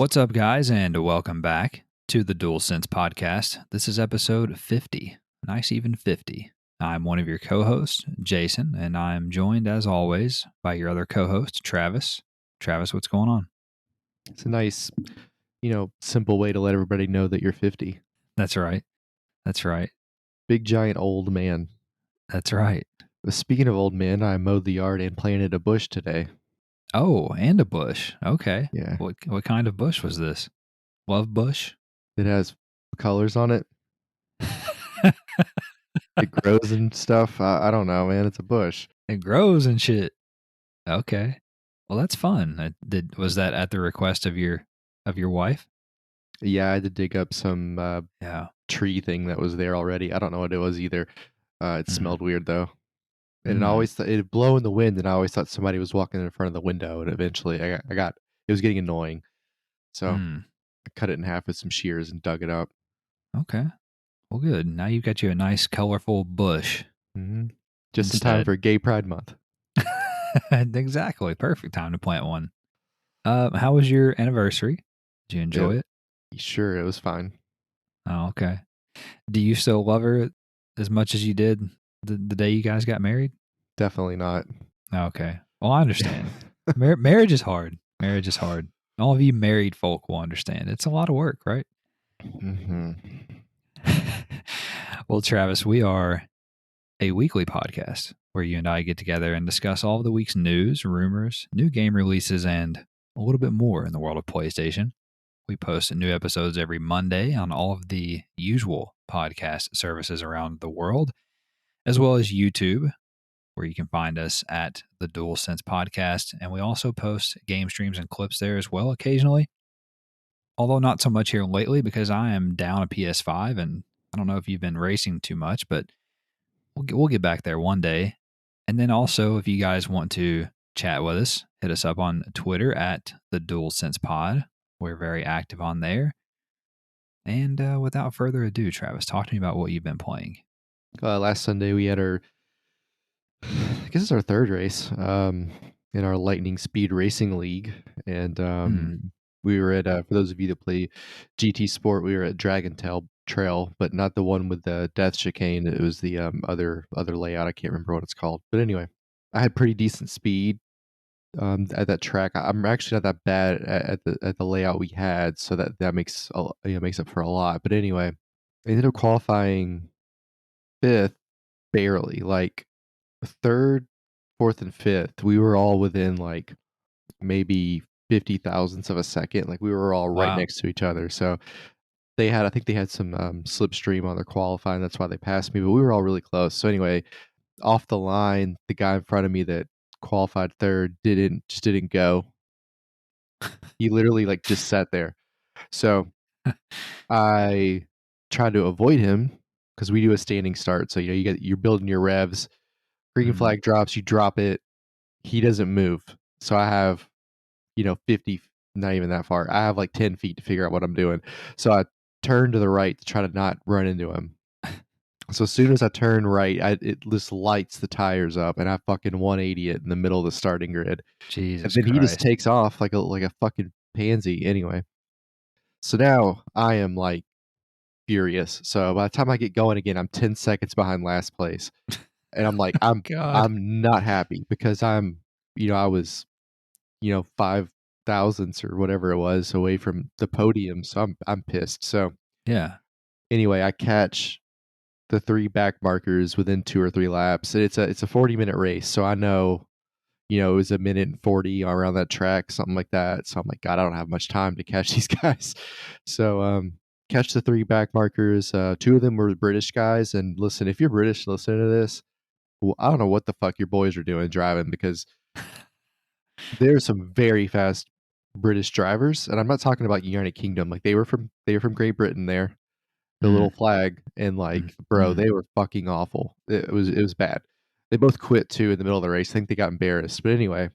What's up, guys, and welcome back to the Dual Sense podcast. This is episode 50. Nice, even 50. I'm one of your co hosts, Jason, and I'm joined, as always, by your other co host, Travis. Travis, what's going on? It's a nice, simple way to let everybody know that you're 50. That's right. That's right. Big, giant, old man. That's right. But speaking of old men, I mowed the yard and planted a bush today. Oh, and a bush. Okay. Yeah. What kind of bush was this? Love bush? It has colors on it. It grows and stuff. I don't know, man. It's a bush. It grows and shit. Okay. Well, that's fun. Was that at the request of your wife? Yeah, I had to dig up some tree thing that was there already. I don't know what it was either. It smelled weird though. And I always thought it'd blow in the wind, and I always thought somebody was walking in front of the window. And eventually, it was getting annoying, so I cut it in half with some shears and dug it up. Okay, well, good. Now you've got you a nice, colorful bush. Mm-hmm. Just in time for Gay Pride Month. Exactly, perfect time to plant one. How was your anniversary? Did you enjoy it? Sure, it was fine. Oh, okay. Do you still love her as much as you did the day you guys got married? Definitely not. Okay. Well, I understand. Marriage is hard. Marriage is hard. All of you married folk will understand. It's a lot of work, right? Mm-hmm. Well, Travis, we are a weekly podcast where you and I get together and discuss all of the week's news, rumors, new game releases, and a little bit more in the world of PlayStation. We post new episodes every Monday on all of the usual podcast services around the world, as well as YouTube, where you can find us at the Dual Sense Podcast. And we also post game streams and clips there as well occasionally. Although not so much here lately because I am down a PS5 and I don't know if you've been racing too much, but we'll get back there one day. And then also, if you guys want to chat with us, hit us up on Twitter at the Dual Sense Pod. We're very active on there. And without further ado, Travis, talk to me about what you've been playing. Last Sunday we had I guess it's our third race in our Lightning Speed Racing League. And we were at, for those of you that play GT Sport, we were at Dragon Trail, but not the one with the death chicane. It was the other layout. I can't remember what it's called. But anyway, I had pretty decent speed at that track. I'm actually not that bad at the layout we had, so that makes up for a lot. But anyway, I ended up qualifying fifth, barely. Like third, fourth, and fifth, we were all within like maybe 50 thousandths of a second. Like we were all right next to each other. So I think they had some slipstream on their qualifying. That's why they passed me. But we were all really close. So anyway, off the line, the guy in front of me that qualified third didn't go. He literally like just sat there. So I tried to avoid him because we do a standing start. So you're building your revs. Green flag drops, you drop it. He doesn't move. So I have 50, not even that far. I have like 10 feet to figure out what I'm doing. So I turn to the right to try to not run into him. So as soon as I turn right, it just lights the tires up, and I fucking 180 it in the middle of the starting grid. Jesus and then Christ. He just takes off like a fucking pansy. Anyway, so now I am like furious. So by the time I get going again, I'm 10 seconds behind last place, and I'm like, I'm not happy because I was 5 thousandths or whatever it was away from the podium. So I'm pissed. So yeah. Anyway, I catch the 3 back markers within 2 or 3 laps. And it's a 40-minute race, so I know, it was a minute and 40 around that track, something like that. So I'm like, God, I don't have much time to catch these guys. So catch the 3 back markers. 2 of them were British guys. And listen, if you're British, listen to this. Well, I don't know what the fuck your boys are doing driving, because there's some very fast British drivers, and I'm not talking about United Kingdom. Like they were from Great Britain there. The little flag, and like, bro, they were fucking awful. It was bad. They both quit too in the middle of the race. I think they got embarrassed. But anyway.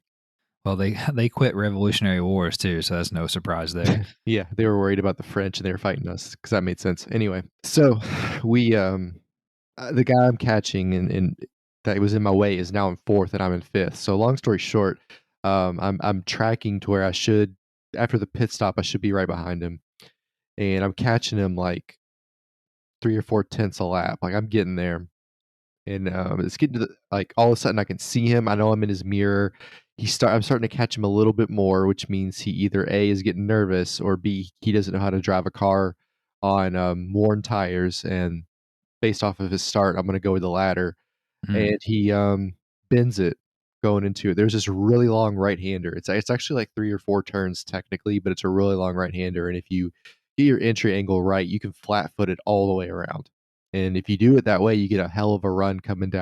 Well, they quit Revolutionary Wars too, so that's no surprise there. Yeah, they were worried about the French and they were fighting us, because that made sense. Anyway, so we the guy I'm catching and that was in my way is now in fourth and I'm in fifth. So long story short, I'm tracking to where I should after the pit stop, I should be right behind him, and I'm catching him like 3 or 4 tenths a lap. Like I'm getting there, and it's getting to like all of a sudden I can see him. I know I'm in his mirror. I'm starting to catch him a little bit more, which means he either A is getting nervous or B he doesn't know how to drive a car on worn tires. And based off of his start, I'm going to go with the latter. Mm. And he bends it going into it. There's this really long right hander. It's actually like 3 or 4 turns technically, but it's a really long right hander. And if you get your entry angle right, you can flat foot it all the way around. And if you do it that way, you get a hell of a run coming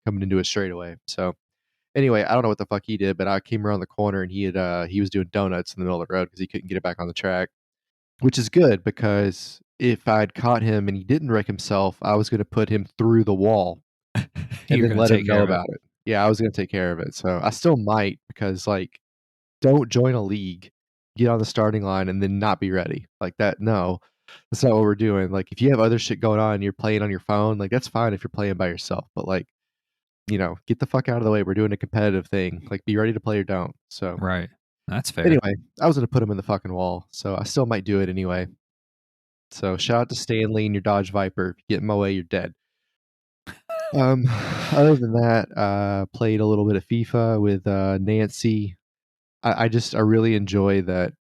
into a straightaway. So anyway, I don't know what the fuck he did, but I came around the corner and he was doing donuts in the middle of the road because he couldn't get it back on the track, which is good because if I'd caught him and he didn't wreck himself, I was going to put him through the wall and You're then gonna let him take care know of it. about it. Yeah, I was gonna take care of it. So I still might because like don't join a league, get on the starting line and then not be ready. Like that, no. That's not what we're doing. Like if you have other shit going on and you're playing on your phone, like that's fine if you're playing by yourself. But like, get the fuck out of the way. We're doing a competitive thing. Like be ready to play or don't. So Right. That's fair. anyway, I was gonna put him in the fucking wall. So I still might do it anyway. So shout out to Stanley and your Dodge Viper. If you get in my way, you're dead. Um, other than that, played a little bit of FIFA with Nancy. I really enjoy that.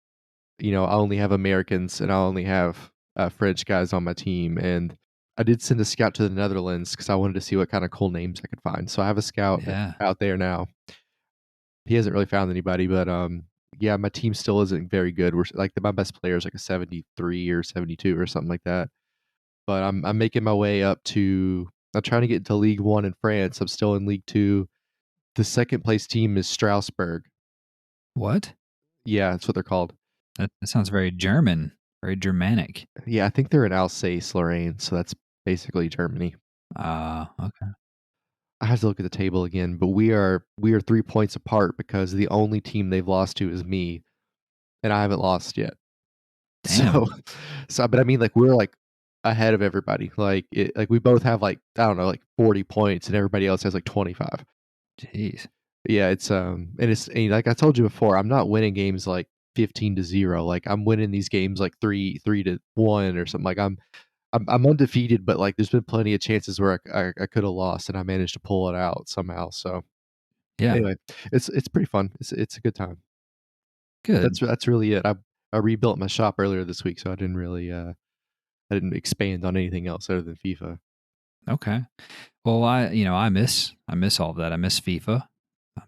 I only have Americans and I only have French guys on my team. And I did send a scout to the Netherlands because I wanted to see what kind of cool names I could find. So I have a scout Yeah. out there now. He hasn't really found anybody, but yeah, my team still isn't very good. We're like my best player is like a 73 or 72 or something like that. But I'm making my way up to. I'm trying to get into League One in France. I'm still in League Two. The second place team is Strasbourg. What? Yeah, that's what they're called. That sounds very German, very Germanic. Yeah, I think they're in Alsace, Lorraine, so that's basically Germany. Okay. I have to look at the table again, but we are 3 points apart because the only team they've lost to is me, and I haven't lost yet. So, Damn. but I mean, like we're like ahead of everybody. Like we both have like I don't know, like 40 points, and everybody else has like 25. Jeez. Yeah, and like I told you before, I'm not winning games like 15-0. Like I'm winning these games like 3-1 or something. Like I'm undefeated, but like there's been plenty of chances where I could have lost and I managed to pull it out somehow. So Yeah. anyway, it's pretty fun. It's a good time. But Good. that's really it. I rebuilt my shop earlier this week, so I didn't expand on anything else other than FIFA. Okay. Well, I miss all of that. I miss FIFA.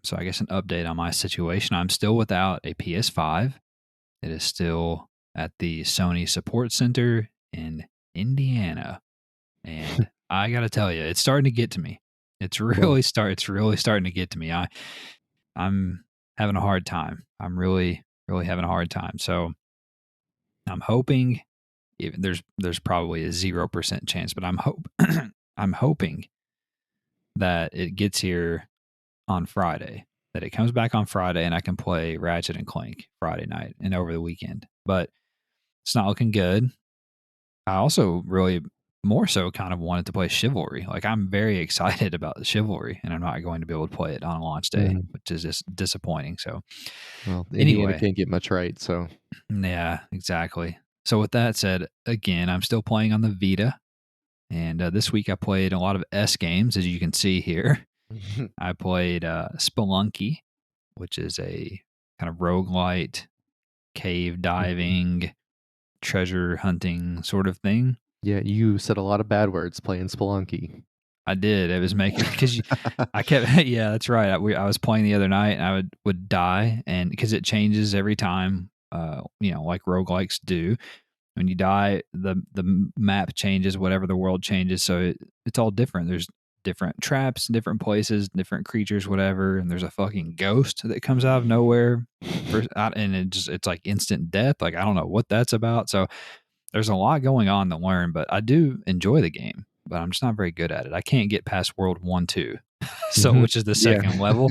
So I guess an update on my situation. I'm still without a PS5. It is still at the Sony Support Center in Indiana. And I got to tell you, it's starting to get to me. Well, It's really starting to get to me. I'm having a hard time. I'm really really having a hard time. So I'm hoping, even there's probably a 0% chance, but I'm hoping that it gets here on Friday, that it comes back on Friday and I can play Ratchet and Clank Friday night and over the weekend. But it's not looking good. I also really more so kind of wanted to play Chivalry. Like I'm very excited about the Chivalry, and I'm not going to be able to play it on launch day, mm, which is just disappointing. So well, Indiana anyway, can't get much right, so yeah, exactly. So with that said, again, I'm still playing on the Vita, and this week I played a lot of S games, as you can see here. I played Spelunky, which is a kind of roguelite, cave diving, treasure hunting sort of thing. yeah, you said a lot of bad words playing Spelunky. I did. It was making because I kept. Yeah, that's right. I was playing the other night, and I would die, and because it changes every time. Like roguelikes do. When you die, the map changes, whatever the world changes, so it's all different. There's different traps, different places, different creatures, whatever, and there's a fucking ghost that comes out of nowhere, and it's like instant death. Like I don't know what that's about. So there's a lot going on to learn, but I do enjoy the game, but I'm just not very good at it. I can't get past World 1, 2. So, Mhm. which is the Yeah. second level.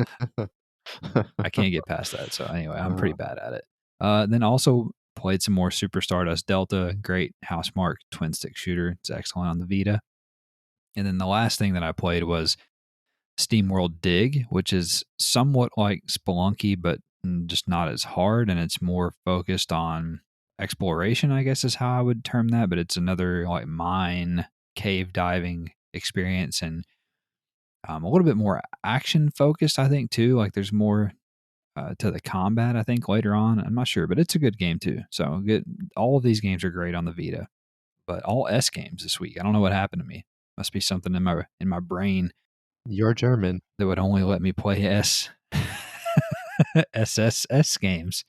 I can't get past that. So, anyway, I'm pretty Uh, bad at it. Then also played some more Super Stardust Delta, great house mark twin stick shooter. It's excellent on the Vita. And then the last thing that I played was Steam World Dig, which is somewhat like Spelunky, but just not as hard, and it's more focused on exploration, I guess is how I would term that. But it's another like mine cave diving experience, and a little bit more action focused, I think, too. Like there's more to the combat, I think, later on. I'm not sure, but it's a good game too. So good. All of these games are great on the Vita, but all S games this week. I don't know what happened to me. Must be something in my brain You're German. that would only let me play SSS games.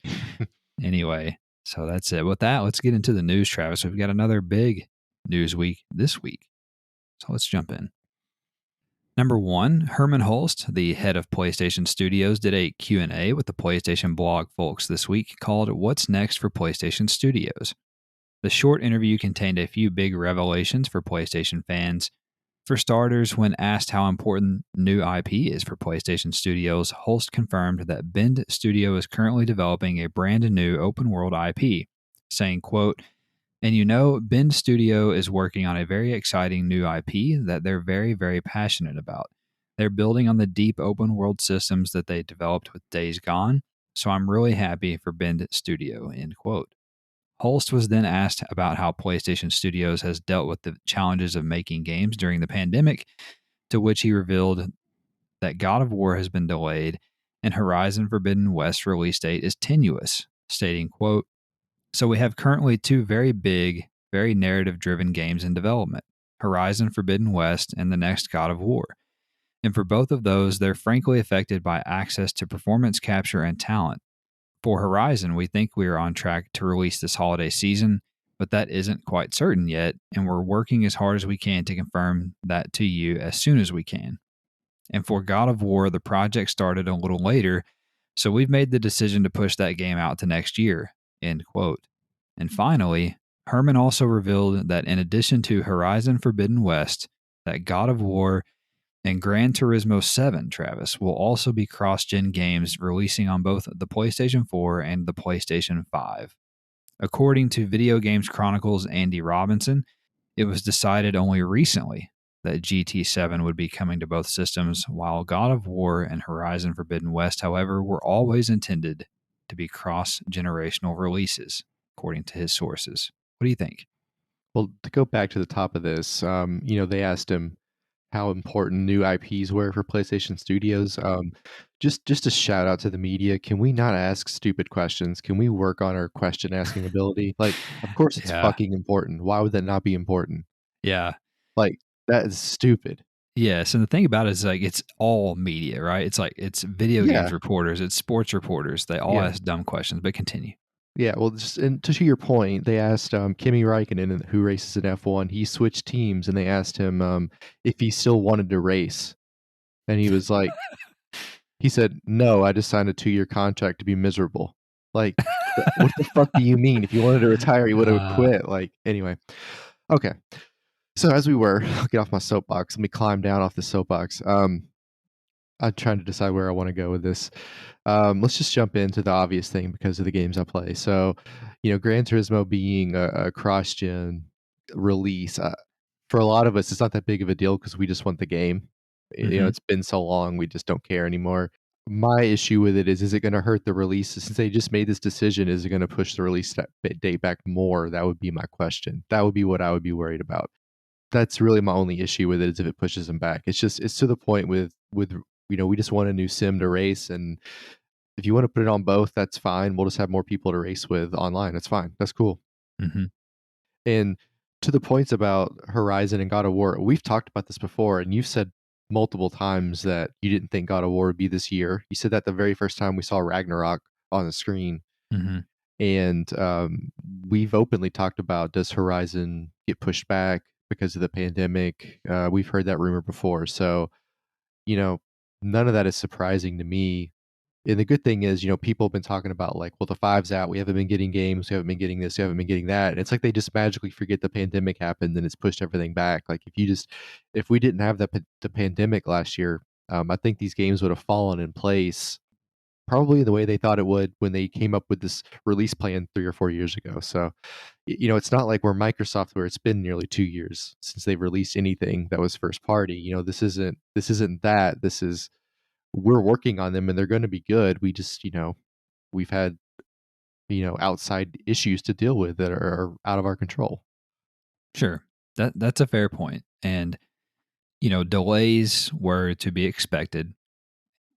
Anyway, so that's it. With that, let's get into the news, Travis. We've got another big news week this week. So let's jump in. Number one, Herman Hulst, the head of PlayStation Studios, did a Q&A with the PlayStation blog folks this week called What's Next for PlayStation Studios. The short interview contained a few big revelations for PlayStation fans. For starters, when asked how important new IP is for PlayStation Studios, Hulst confirmed that Bend Studio is currently developing a brand new open world IP, saying, quote, "And you know, Bend Studio is working on a very exciting new IP that they're very, very passionate about. They're building on the deep open world systems that they developed with Days Gone, so I'm really happy for Bend Studio," end quote. Holst was then asked about how PlayStation Studios has dealt with the challenges of making games during the pandemic, to which he revealed that God of War has been delayed and Horizon Forbidden West release date is tenuous, stating, quote, "So we have currently two very big, very narrative-driven games in development, Horizon Forbidden West and the next God of War. And for both of those, they're frankly affected by access to performance capture and talent. For Horizon, we think we are on track to release this holiday season, but that isn't quite certain yet, and we're working as hard as we can to confirm that to you as soon as we can. And for God of War, the project started a little later, so we've made the decision to push that game out to next year," end quote. And finally, Herman also revealed that in addition to Horizon Forbidden West, that God of War and Gran Turismo 7, Travis, will also be cross-gen games releasing on both the PlayStation 4 and the PlayStation 5. According to Video Games Chronicles' Andy Robinson, it was decided only recently that GT7 would be coming to both systems, while God of War and Horizon Forbidden West, however, were always intended to be cross-generational releases, according to his sources. What do you think? Well, to go back to the top of this, they asked him how important new IPs were for PlayStation Studios. Just a shout out to the media. Can we not ask stupid questions? Can we work on our question asking ability? Like, of course it's Yeah. fucking important. Why would that not be important? Yeah. Like, that is stupid. Yes, and the thing about it is like it's all media, right? It's like it's video games Yeah, reporters, it's sports reporters. They all yeah, ask dumb questions, but continue. yeah. Well, just and to your point, they asked Kimi Räikkönen, who races in F1. He switched teams, and they asked him if he still wanted to race, and he was like, he said, "No, I just signed a 2-year contract to be miserable." Like, what the fuck do you mean? If you wanted to retire, you would have Uh, quit. Like, anyway. Okay. So as we were, I'll get off my soapbox. Let me climb down off the soapbox. I'm trying to decide where I want to go with this. Let's just jump into the obvious thing because of the games I play. So, Gran Turismo being a cross-gen release, for a lot of us, it's not that big of a deal because we just want the game. mhm, It's been so long, we just don't care anymore. My issue with it is it going to hurt the release? Since they just made this decision, is it going to push the release date back more? That would be my question. That would be what I would be worried about. That's really my only issue with it is if it pushes them back. It's to the point with we just want a new sim to race, and if you want to put it on both, that's fine. We'll just have more people to race with online. That's fine. That's cool. mhm, And to the points about Horizon and God of War, we've talked about this before, and you've said multiple times that you didn't think God of War would be this year. You said that the very first time we saw Ragnarok on the screen, mhm, and we've openly talked about, does Horizon get pushed back because of the pandemic? We've heard that rumor before, so you know none of that is surprising to me. And the good thing is, people have been talking about like, well, the five's out. We haven't been getting games. We haven't been getting this. We haven't been getting that. And it's like they just magically forget the pandemic happened and it's pushed everything back. Like if we didn't have the pandemic last year, I think these games would have fallen in place probably the way they thought it would when they came up with this release plan 3 or 4 years ago. So, it's not like we're Microsoft where it's been nearly 2 years since they've released anything that was first party. This isn't that. This is we're working on them and they're going to be good. We just we've had, outside issues to deal with that are out of our control. Sure. That's a fair point. And, delays were to be expected.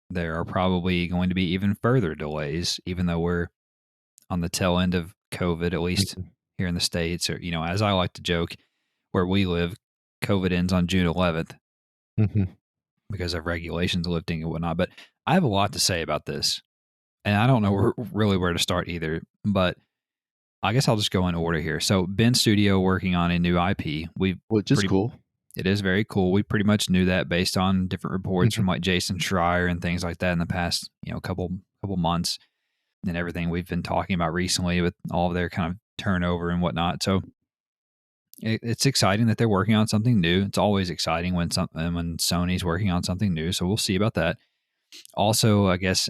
There are probably going to be even further delays, even though we're on the tail end of COVID, at least Mhm. here in the States, or, as I like to joke, where we live, COVID ends on June 11th Mhm. because of regulations lifting and whatnot. But I have a lot to say about this, and I don't know really where to start either. But I guess I'll just go in order here. So, Ben Studio working on a new IP. We Which is pretty cool. It is very cool. We pretty much knew that based on different reports from Mhm. like Jason Schreier and things like that in the past, couple months, and everything we've been talking about recently with all of their kind of turnover and whatnot. So it's exciting that they're working on something new. It's always exciting when Sony's working on something new. So we'll see about that. Also, I guess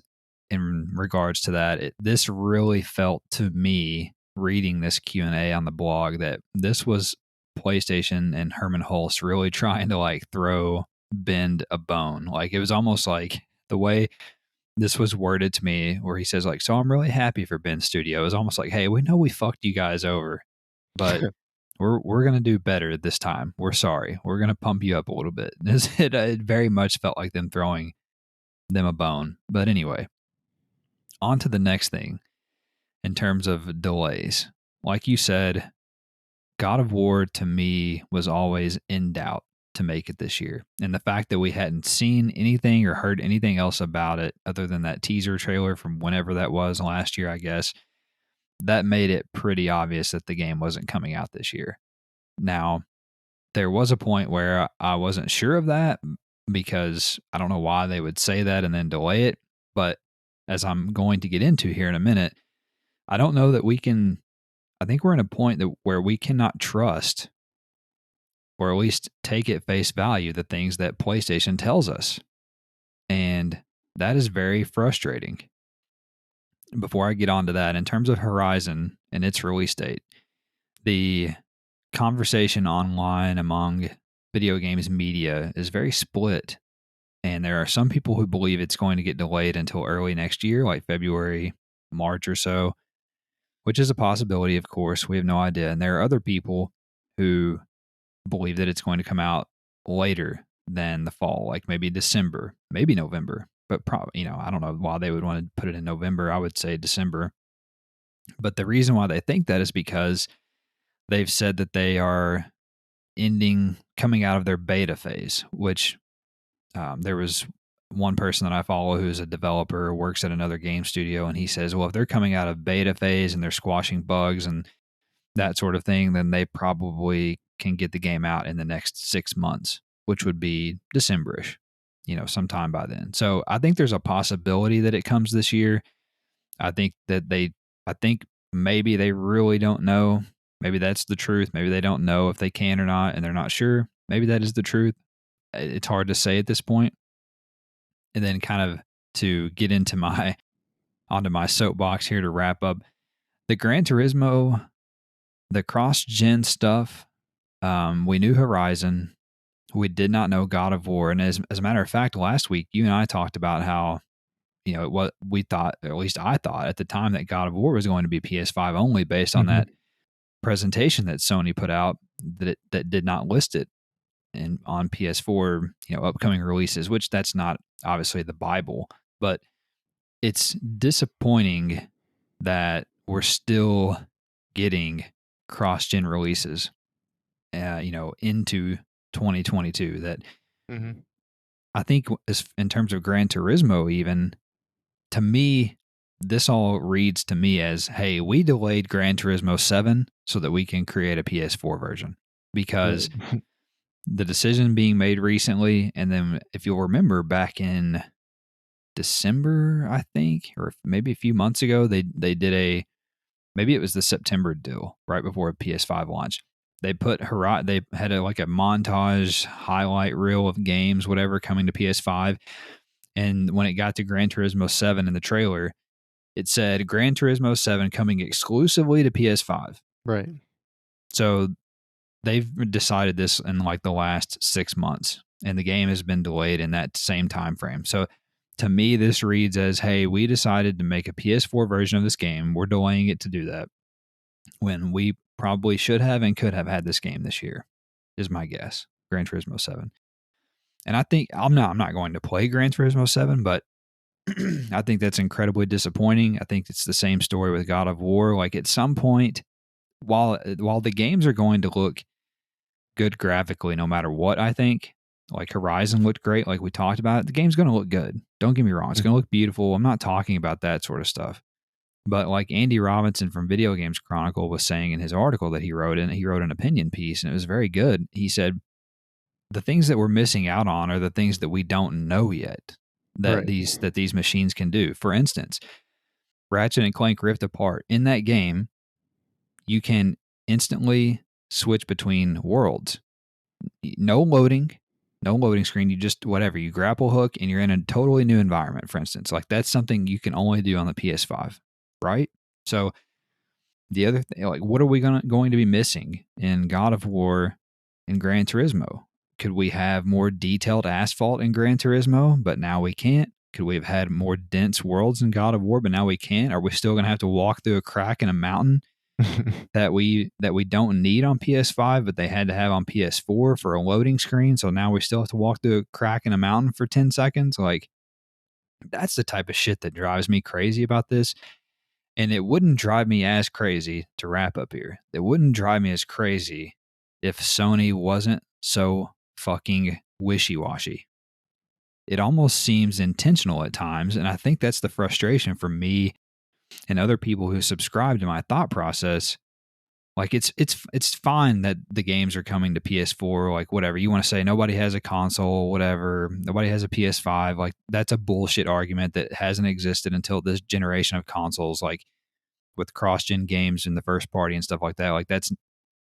in regards to that, this really felt to me reading this Q&A on the blog that this was PlayStation and Herman Hulst really trying to like bend a bone. Like it was almost like the way this was worded to me where he says like, so I'm really happy for Ben Studio. It's almost like, hey, we know we fucked you guys over, but we're gonna do better this time. We're sorry. We're gonna pump you up a little bit. It very much felt like them throwing them a bone. But anyway, on to the next thing in terms of delays. Like you said, God of War to me was always in doubt to make it this year. And the fact that we hadn't seen anything or heard anything else about it other than that teaser trailer from whenever that was last year, I guess, that made it pretty obvious that the game wasn't coming out this year. Now, there was a point where I wasn't sure of that because I don't know why they would say that and then delay it. But as I'm going to get into here in a minute, I don't know that we can. I think we're in a point where we cannot trust or at least take at face value the things that PlayStation tells us. And that is very frustrating. Before I get on to that, in terms of Horizon and its release date, the conversation online among video games media is very split. And there are some people who believe it's going to get delayed until early next year, like February, March or so, which is a possibility, of course. We have no idea. And there are other people who believe that it's going to come out later than the fall, like maybe December, maybe November, but probably, I don't know why they would want to put it in November. I would say December. But the reason why they think that is because they've said that they are coming out of their beta phase, which there was one person that I follow who's a developer, works at another game studio, and he says, well, if they're coming out of beta phase and they're squashing bugs and that sort of thing, then they probably can get the game out in the next 6 months, which would be Decemberish, sometime by then. So I think there's a possibility that it comes this year. I think that I think maybe they really don't know. Maybe that's the truth. Maybe they don't know if they can or not, and they're not sure. Maybe that is the truth. It's hard to say at this point. And then kind of to get onto my soapbox here to wrap up the Gran Turismo, the cross gen stuff. We knew Horizon. We did not know God of War. And as a matter of fact, last week you and I talked about how what we thought, or at least I thought at the time, that God of War was going to be PS5 only based on Mhm. that presentation that Sony put out that did not list it and on PS4, upcoming releases, which that's not obviously the Bible, but it's disappointing that we're still getting cross-gen releases, into 2022. That Mhm. I think is in terms of Gran Turismo, even to me, this all reads to me as, hey, we delayed Gran Turismo 7 so that we can create a PS4 version because Right. the decision being made recently, and then if you'll remember back in December, I think, or maybe a few months ago, they did maybe it was the September deal right before PS5 launch. They had like a montage highlight reel of games, whatever, coming to PS5. And when it got to Gran Turismo 7 in the trailer, it said Gran Turismo 7 coming exclusively to PS5. Right. So they've decided this in like the last 6 months, and the game has been delayed in that same time frame. So To me, this reads as, hey, we decided to make a PS4 version of this game. We're delaying it to do that when we probably should have and could have had this game this year, is my guess. Gran Turismo 7. And I think I'm not going to play Gran Turismo 7, but I think that's incredibly disappointing. I think it's the same story with God of War. Like at some point, while the games are going to look good graphically no matter what, I think, like Horizon looked great, like we talked about, the game's going to look good. Don't get me wrong. It's going to look beautiful. I'm not talking about that sort of stuff. But like Andy Robinson from Video Games Chronicle was saying in his article that he wrote an opinion piece, and it was very good. He said, the things that we're missing out on are the things that we don't know yet that Right. these machines can do. For instance, Ratchet and Clank Rift Apart. In that game, you can instantly switch between worlds. No loading screen. You just whatever. You grapple hook and you're in a totally new environment, for instance. Like that's something you can only do on the PS5, right? So the other thing, like what are we going to be missing in God of War and Gran Turismo? Could we have more detailed asphalt in Gran Turismo, but now we can't? Could we have had more dense worlds in God of War, but now we can't? Are we still going to have to walk through a crack in a mountain that we don't need on PS5, but they had to have on PS4 for a loading screen? So now we still have to walk through a crack in a mountain for 10 seconds? Like, that's the type of shit that drives me crazy about this. And it wouldn't drive me as crazy, to wrap up here, it wouldn't drive me as crazy if Sony wasn't so fucking wishy-washy. It almost seems intentional at times, and I think that's the frustration for me and other people who subscribe to my thought process. Like it's fine that the games are coming to PS4, like whatever you want to say. Nobody has a console, whatever. Nobody has a PS5. Like that's a bullshit argument that hasn't existed until this generation of consoles. Like with cross-gen games in the first party and stuff like that. Like that's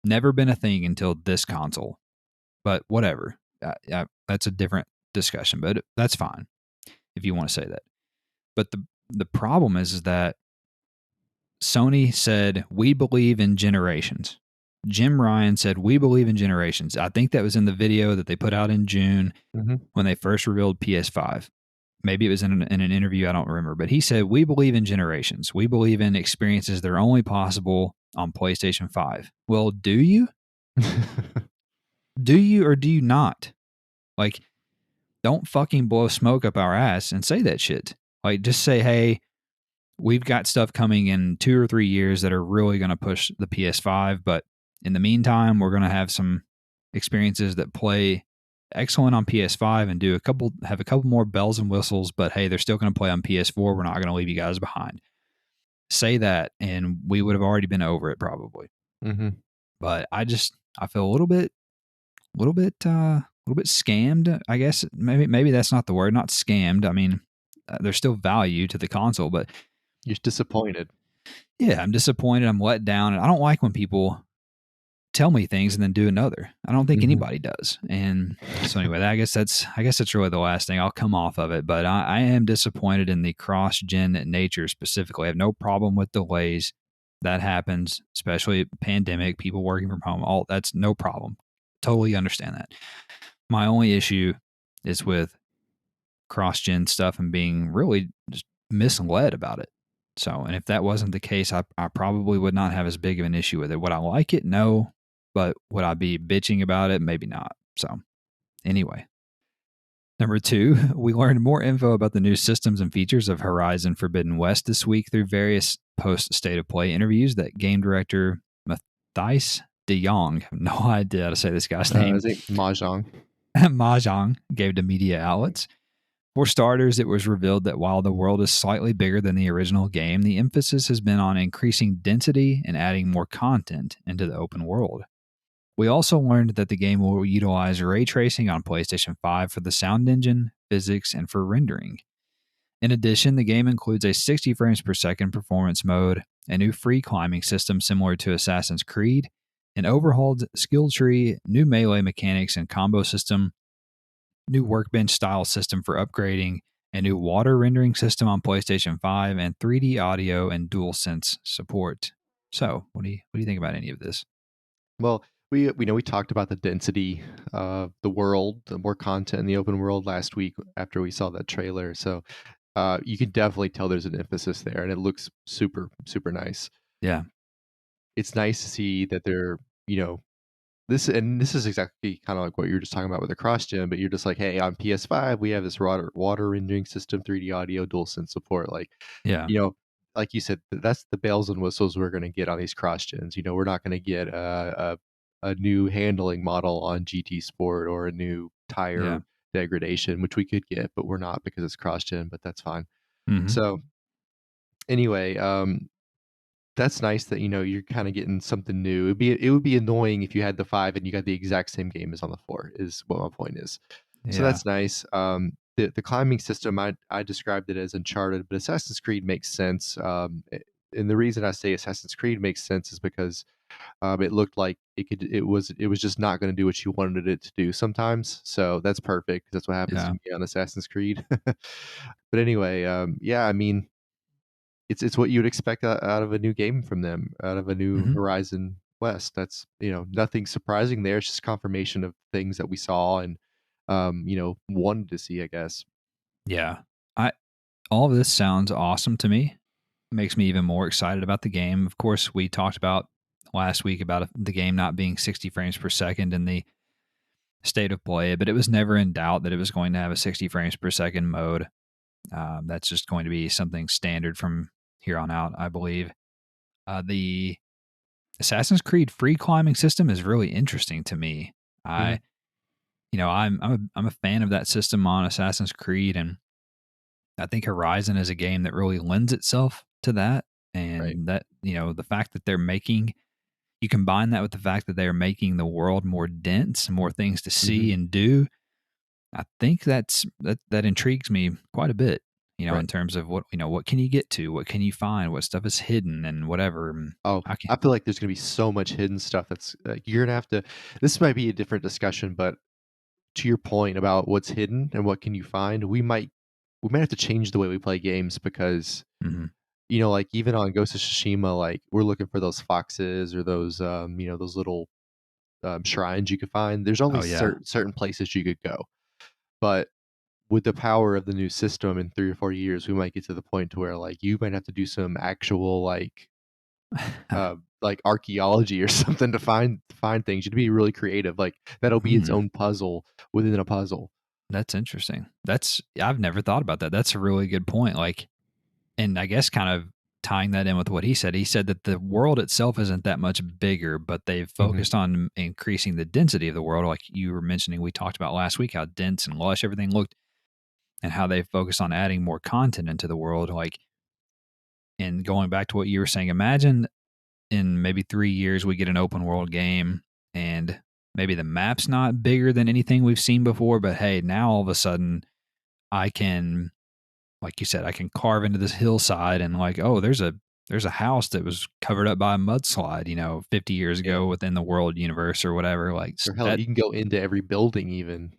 never been a thing until this console. But whatever, that's a different discussion. But that's fine if you want to say that. But the problem is that Sony said, we believe in generations. Jim Ryan said, we believe in generations. I think that was in the video that they put out in June when they first revealed PS5. Maybe it was in an interview, I don't remember. But he said, we believe in generations. We believe in experiences that are only possible on PlayStation 5. Well, do you? Do you or do you not? Like, don't fucking blow smoke up our ass and say that shit. Like, just say, hey, we've got stuff coming in 2 or 3 years that are really going to push the PS5. But in the meantime, we're going to have some experiences that play excellent on PS5 and have a couple more bells and whistles. But hey, they're still going to play on PS4. We're not going to leave you guys behind. Say that, and we would have already been over it probably. But I feel a little bit scammed. I guess maybe that's not the word. Not scammed. I mean, there's still value to the console, but you're disappointed. Yeah, I'm disappointed. I'm let down, and I don't like when people tell me things and then do another. I don't think anybody does. And so anyway, I guess that's really the last thing. I'll come off of it, but I am disappointed in the cross-gen nature specifically. I have no problem with delays. That happens, especially pandemic, people working from home. That's no problem. Totally understand that. My only issue is with cross-gen stuff and being really just misled about it. So, and if that wasn't the case, I probably would not have as big of an issue with it. Would I like it? No. But would I be bitching about it? Maybe not. So, anyway. Number 2, we learned more info about the new systems and features of Horizon Forbidden West this week through various post-state of play interviews that game director Matthijs de Jong, no idea how to say this guy's name. Is it Mahjong? Mahjong gave to media outlets. For starters, it was revealed that while the world is slightly bigger than the original game, the emphasis has been on increasing density and adding more content into the open world. We also learned that the game will utilize ray tracing on PlayStation 5 for the sound engine, physics, and for rendering. In addition, the game includes a 60 frames per second performance mode, a new free climbing system similar to Assassin's Creed, an overhauled skill tree, new melee mechanics and combo system, new workbench style system for upgrading, a new water rendering system on PlayStation 5, and 3D audio and DualSense support. So, what do you think about any of this? Well, we talked about the density of the world, the more content in the open world last week after we saw that trailer. So you can definitely tell there's an emphasis there, and it looks super super nice. Yeah. It's nice to see that they're this is exactly kind of like what you were just talking about with the cross gen, but you're just like, hey, on PS5 we have this water rendering system, 3D audio, DualSense support, like Yeah. you know, like you said, that's the bells and whistles we're going to get on these cross gens. We're not going to get a new handling model on GT Sport or a new Yeah. tire degradation, which we could get, but we're not because it's cross gen. But that's fine. Hmm. So anyway, that's nice that you're kind of getting something new. It would be annoying if you had the 5 and you got the exact same game as on the 4. Is what my point is. So Yeah. that's nice. The climbing system, I described it as Uncharted, but Assassin's Creed makes sense. And the reason I say Assassin's Creed makes sense is because it looked like it was just not going to do what you wanted it to do sometimes. So that's perfect. That's what happens to Yeah. me on Assassin's Creed. But anyway, yeah, I mean, it's what you would expect out of a new game from them, out of a new Hmm. Horizon West. That's nothing surprising there. It's just confirmation of things that we saw and wanted to see, I guess. Yeah. I All of this sounds awesome to me. Makes me even more excited about the game. Of course, we talked about last week about the game not being 60 frames per second in the state of play, but it was never in doubt that it was going to have a 60 frames per second mode. That's just going to be something standard from here on out, I believe. The Assassin's Creed free climbing system is really interesting to me. Mhm. I, I'm a fan of that system on Assassin's Creed, and I think Horizon is a game that really lends itself to that. Right. And that, the fact that you combine that with the fact that they're making the world more dense, more things to Mhm. see and do. I think that intrigues me quite a bit, in Right. terms of what can you get to? What can you find? What stuff is hidden and whatever. Oh, I can I feel like there's gonna be so much hidden stuff that's you're gonna have to. This might be a different discussion, but to your point about what's hidden and what can you find, we might have to change the way we play games because Mhm. like even on Ghost of Tsushima, like we're looking for those foxes or those those little shrines you could find. There's only Oh, yeah. certain places you could go, but with the power of the new system in 3 or 4 years, we might get to the point to where like you might have to do some actual like archaeology or something to find things. You'd be really creative. Like that'll be its Hmm, own puzzle within a puzzle. that's interesting. I've never thought about that. That's a really good point. Like, and I guess kind of tying that in with what he said. He said that the world itself isn't that much bigger, but they've Mhm. focused on increasing the density of the world. Like you were mentioning, we talked about last week how dense and lush everything looked, and how they focused on adding more content into the world. Like, and going back to what you were saying, imagine in maybe 3 years we get an open world game, and maybe the map's not bigger than anything we've seen before, but hey, now all of a sudden I can, like you said, I can carve into this hillside and like, oh, there's a house that was covered up by a mudslide, 50 years Yeah. ago within the world universe or whatever. Like Or hell, you can go into every building even.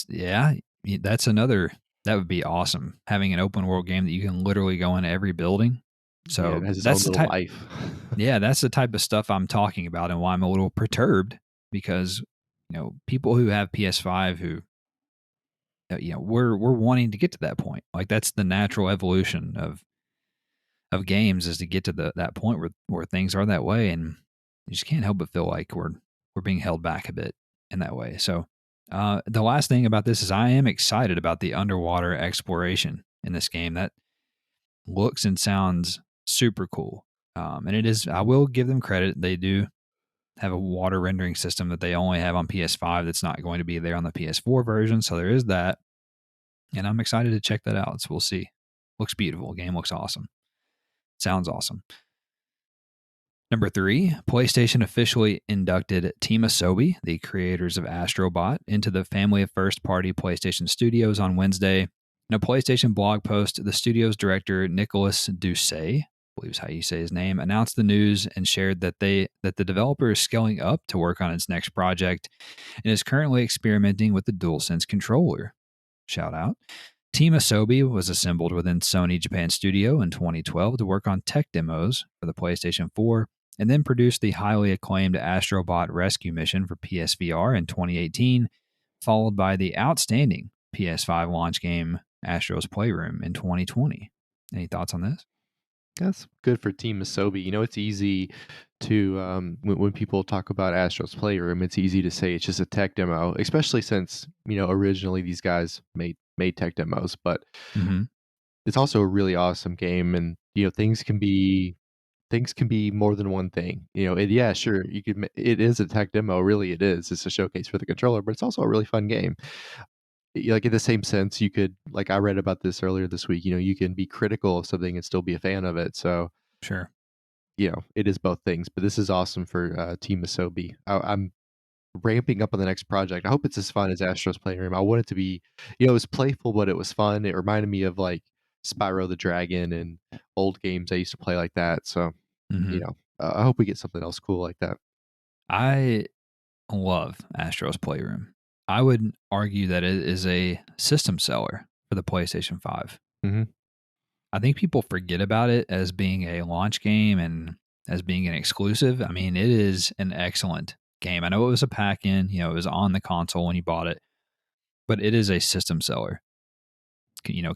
yeah, that's another, that would be awesome. Having an open world game that you can literally go into every building. Yeah, So it has its own little life. that's the type of stuff I'm talking about and why I'm a little perturbed, because, people who have PS5 who, we're wanting to get to that point. Like that's the natural evolution of games, is to get to that point where things are that way, and you just can't help but feel like we're being held back a bit in that way. So the last thing about this is I am excited about the underwater exploration in this game. That looks and sounds super cool. And it is, I will give them credit. They do have a water rendering system that they only have on PS5 that's not going to be there on the PS4 version. So there is that. And I'm excited to check that out. So we'll see. Looks beautiful. Game looks awesome. Sounds awesome. Number 3, PlayStation officially inducted Team Asobi, the creators of Astrobot, into the family of first-party PlayStation studios on Wednesday. In a PlayStation blog post, the studio's director, Nicolas Doucet, I believe is how you say his name, announced the news and shared that the developer is scaling up to work on its next project and is currently experimenting with the DualSense controller. Shout out. Team Asobi was assembled within Sony Japan Studio in 2012 to work on tech demos for the PlayStation 4 and then produced the highly acclaimed Astrobot Rescue mission for PSVR in 2018, followed by the outstanding PS5 launch game Astro's Playroom in 2020. Any thoughts on this? That's good for Team Asobi. It's easy to when people talk about Astro's Playroom, it's easy to say it's just a tech demo, especially since originally these guys made tech demos, but Mm-hmm. it's also a really awesome game, and things can be more than one thing. And yeah, sure, it is a tech demo, really it is. It's a showcase for the controller, but it's also a really fun game. Like in the same sense, you could like I read about this earlier this week. You can be critical of something and still be a fan of it. So Sure. it is both things. But this is awesome for Team Asobi. I'm ramping up on the next project. I hope it's as fun as Astro's Playroom. I want it to be, it was playful, but it was fun. It reminded me of like Spyro the Dragon and old games I used to play like that. So Mm-hmm. I hope we get something else cool like that. I love Astro's Playroom. I would argue that it is a system seller for the PlayStation 5. Hmm. I think people forget about it as being a launch game and as being an exclusive. I mean, it is an excellent game. I know it was a pack in, it was on the console when you bought it, but it is a system seller,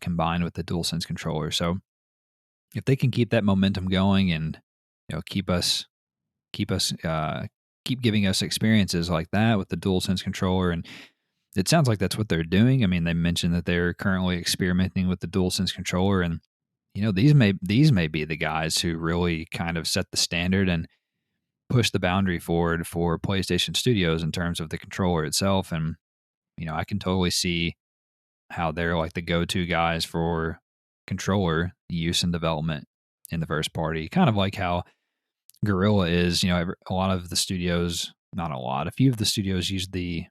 combined with the DualSense controller. So if they can keep that momentum going and, keep us, keep us, keep giving us experiences like that with the DualSense controller, and it sounds like that's what they're doing. I mean, they mentioned that they're currently experimenting with the DualSense controller, and these may be the guys who really kind of set the standard and push the boundary forward for PlayStation Studios in terms of the controller itself. And I can totally see how they're like the go-to guys for controller use and development in the first party. Kind of like how Gorilla is. A lot of the studios, not a lot, a few of the studios use the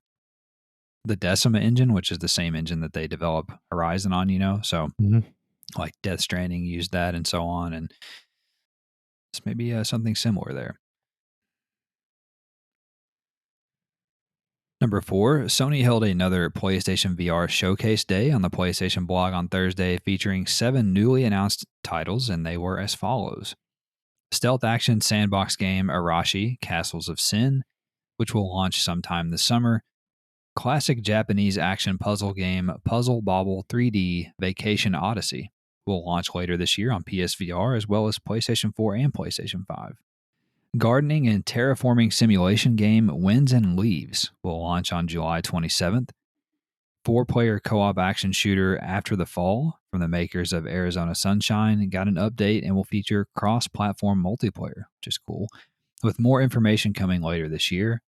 Decima engine, which is the same engine that they develop Horizon on. So Hmm. like Death Stranding used that and so on, and it's maybe something similar there. Number 4, Sony held another PlayStation VR showcase day on the PlayStation blog on Thursday, featuring 7 newly announced titles, and they were as follows: stealth action sandbox game Arashi Castles of Sin, which will launch sometime this summer; classic Japanese action puzzle game Puzzle Bobble 3D Vacation Odyssey will launch later this year on PSVR as well as PlayStation 4 and PlayStation 5. Gardening and terraforming simulation game Winds and Leaves will launch on July 27th. 4-player co-op action shooter After the Fall from the makers of Arizona Sunshine got an update and will feature cross-platform multiplayer, which is cool, with more information coming later this year.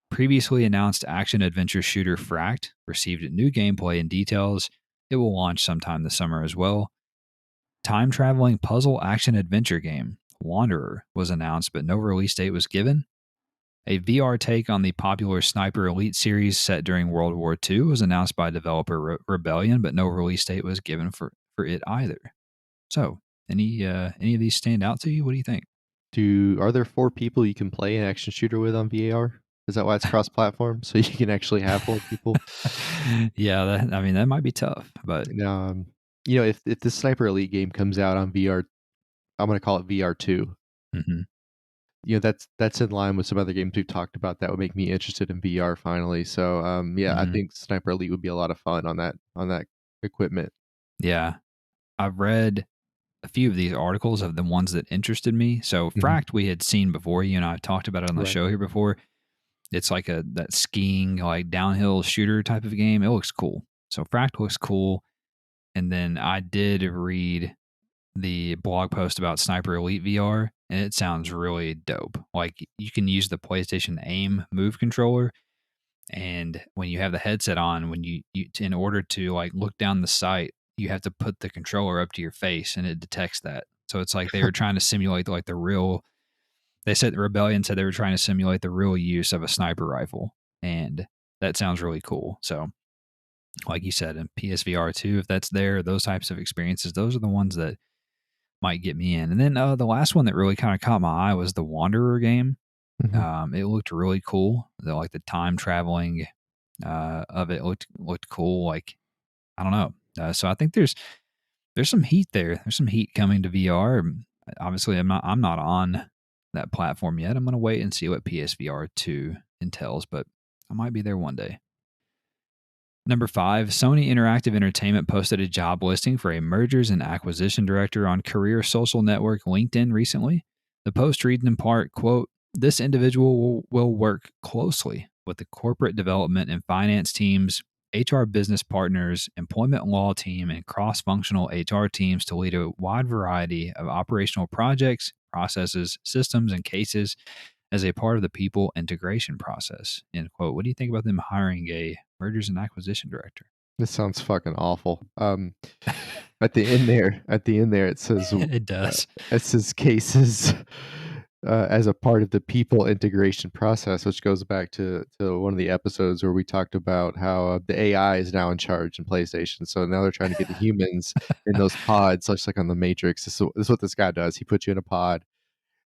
Previously announced action-adventure shooter Fract received new gameplay and details. It will launch sometime this summer as well. Time-traveling puzzle action-adventure game Wanderer was announced, but no release date was given. A VR take on the popular Sniper Elite series set during World War II was announced by developer Rebellion, but no release date was given for it either. So, any of these stand out to you? What do you think? Are there 4 people you can play an action shooter with on VAR? Is that why it's cross-platform? So you can actually have 4 people? Yeah, that might be tough, but If the Sniper Elite game comes out on VR, I'm gonna call it VR2. mhm, That's in line with some other games we've talked about that would make me interested in VR finally. So, yeah, I mhm. think Sniper Elite would be a lot of fun on that equipment. Yeah, I've read a few of these articles of the ones that interested me. So Mhm. Fract we had seen before. You and I have talked about it on the Right. show here before. It's like that skiing like downhill shooter type of game. It looks cool. So Fract looks cool. And then I did read the blog post about Sniper Elite VR, and it sounds really dope. Like you can use the PlayStation Aim Move controller, and when you have the headset on, when you in order to like look down the sight, you have to put the controller up to your face, and it detects that. So it's like they were trying to simulate like the real. They said Rebellion said they were trying to simulate the real use of a sniper rifle, and that sounds really cool. So, like you said, in PSVR 2, if that's there, those types of experiences, those are the ones that might get me in. And then the last one that really kind of caught my eye was the Wanderer game. Mhm. It looked really cool. Like the time traveling of it looked cool. Like I don't know. So I think there's some heat there. There's some heat coming to VR. Obviously, I'm not on that platform yet. I'm going to wait and see what PSVR 2 entails, but I might be there one day. Number 5, Sony Interactive Entertainment posted a job listing for a mergers and acquisition director on career social network LinkedIn recently. The post reads in part, quote, "This individual will work closely with the corporate development and finance teams, HR business partners, employment law team, and cross-functional HR teams to lead a wide variety of operational projects, processes, systems, and cases as a part of the people integration process." End quote. What do you think about them hiring a mergers and acquisition director? This sounds fucking awful. At the end there, it says, It does. cases as a part of the people integration process, which goes back to one of the episodes where we talked about how the AI is now in charge in PlayStation. So now they're trying to get the humans in those pods, just like on the Matrix. This is what this guy does. He puts you in a pod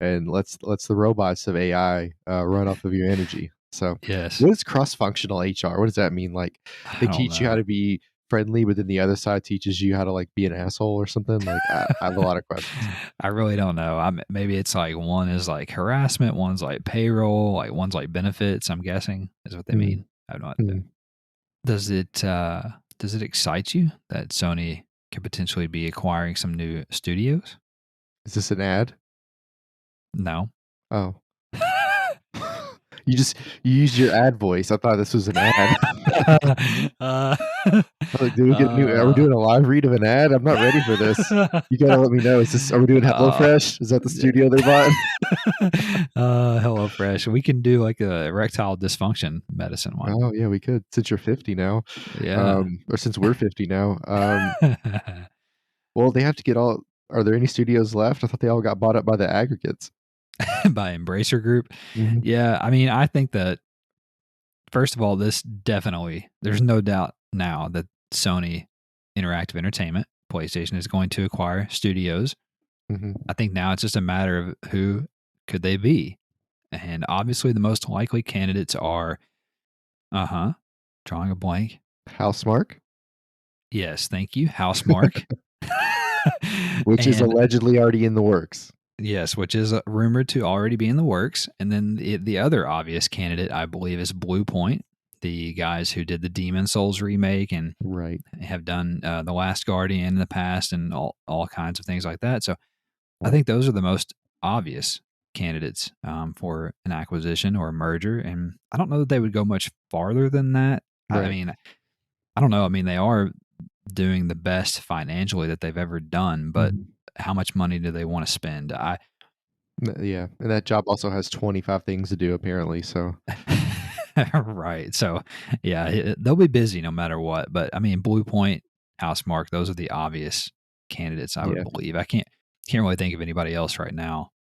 and lets the robots of AI run off of your energy. So, Yes. what is cross-functional HR? What does that mean? Like, I they don't teach you how know. to be friendly, but then the other side teaches you how to like be an asshole or something. Like, I have a lot of questions. I really don't know. Maybe it's like one is like harassment, one's like payroll, like one's like benefits. I'm guessing is what they Mm, mean. I have no idea. mm. Does it excite you that Sony could potentially be acquiring some new studios? Is this an ad? No. Oh, you used your ad voice. I thought this was an ad. uh, Like, do we get a new? Are we uh, doing a live read of an ad? I'm not ready for this. You gotta let me know. Is this? Are we doing uh, HelloFresh? Is that the studio they bought? HelloFresh. We can do like a erectile dysfunction medicine one. Oh yeah, we could. Since you're 50 now, Yeah. or since we're 50 now. Well, they have to get all. Are there any studios left? I thought they all got bought up by the aggregates. By Embracer Group. Mhm, Yeah. I mean, I think that, first of all, there's no doubt now that Sony Interactive Entertainment, PlayStation, is going to acquire studios. mhm. I think now it's just a matter of who could they be. And obviously, the most likely candidates are, drawing a blank. Housemarque, Yes, thank you, Housemark. which is And allegedly already in the works. yes, which is rumored to already be in the works. And then the other obvious candidate, I believe, is Blue Point, the guys who did the Demon Souls remake and Right. have done The Last Guardian in the past and all kinds of things like that. So I think those are the most obvious candidates for an acquisition or a merger. And I don't know that they would go much farther than that. I Right. mean, I don't know. I mean, they are doing the best financially that they've ever done, but Mhm. how much money do they want to spend? Yeah, and that job also has 25 things to do apparently. So Right. So, yeah, they'll be busy no matter what. But I mean, Blue Point, Housemark, those are the obvious candidates, I would yeah, believe. I can't really think of anybody else right now.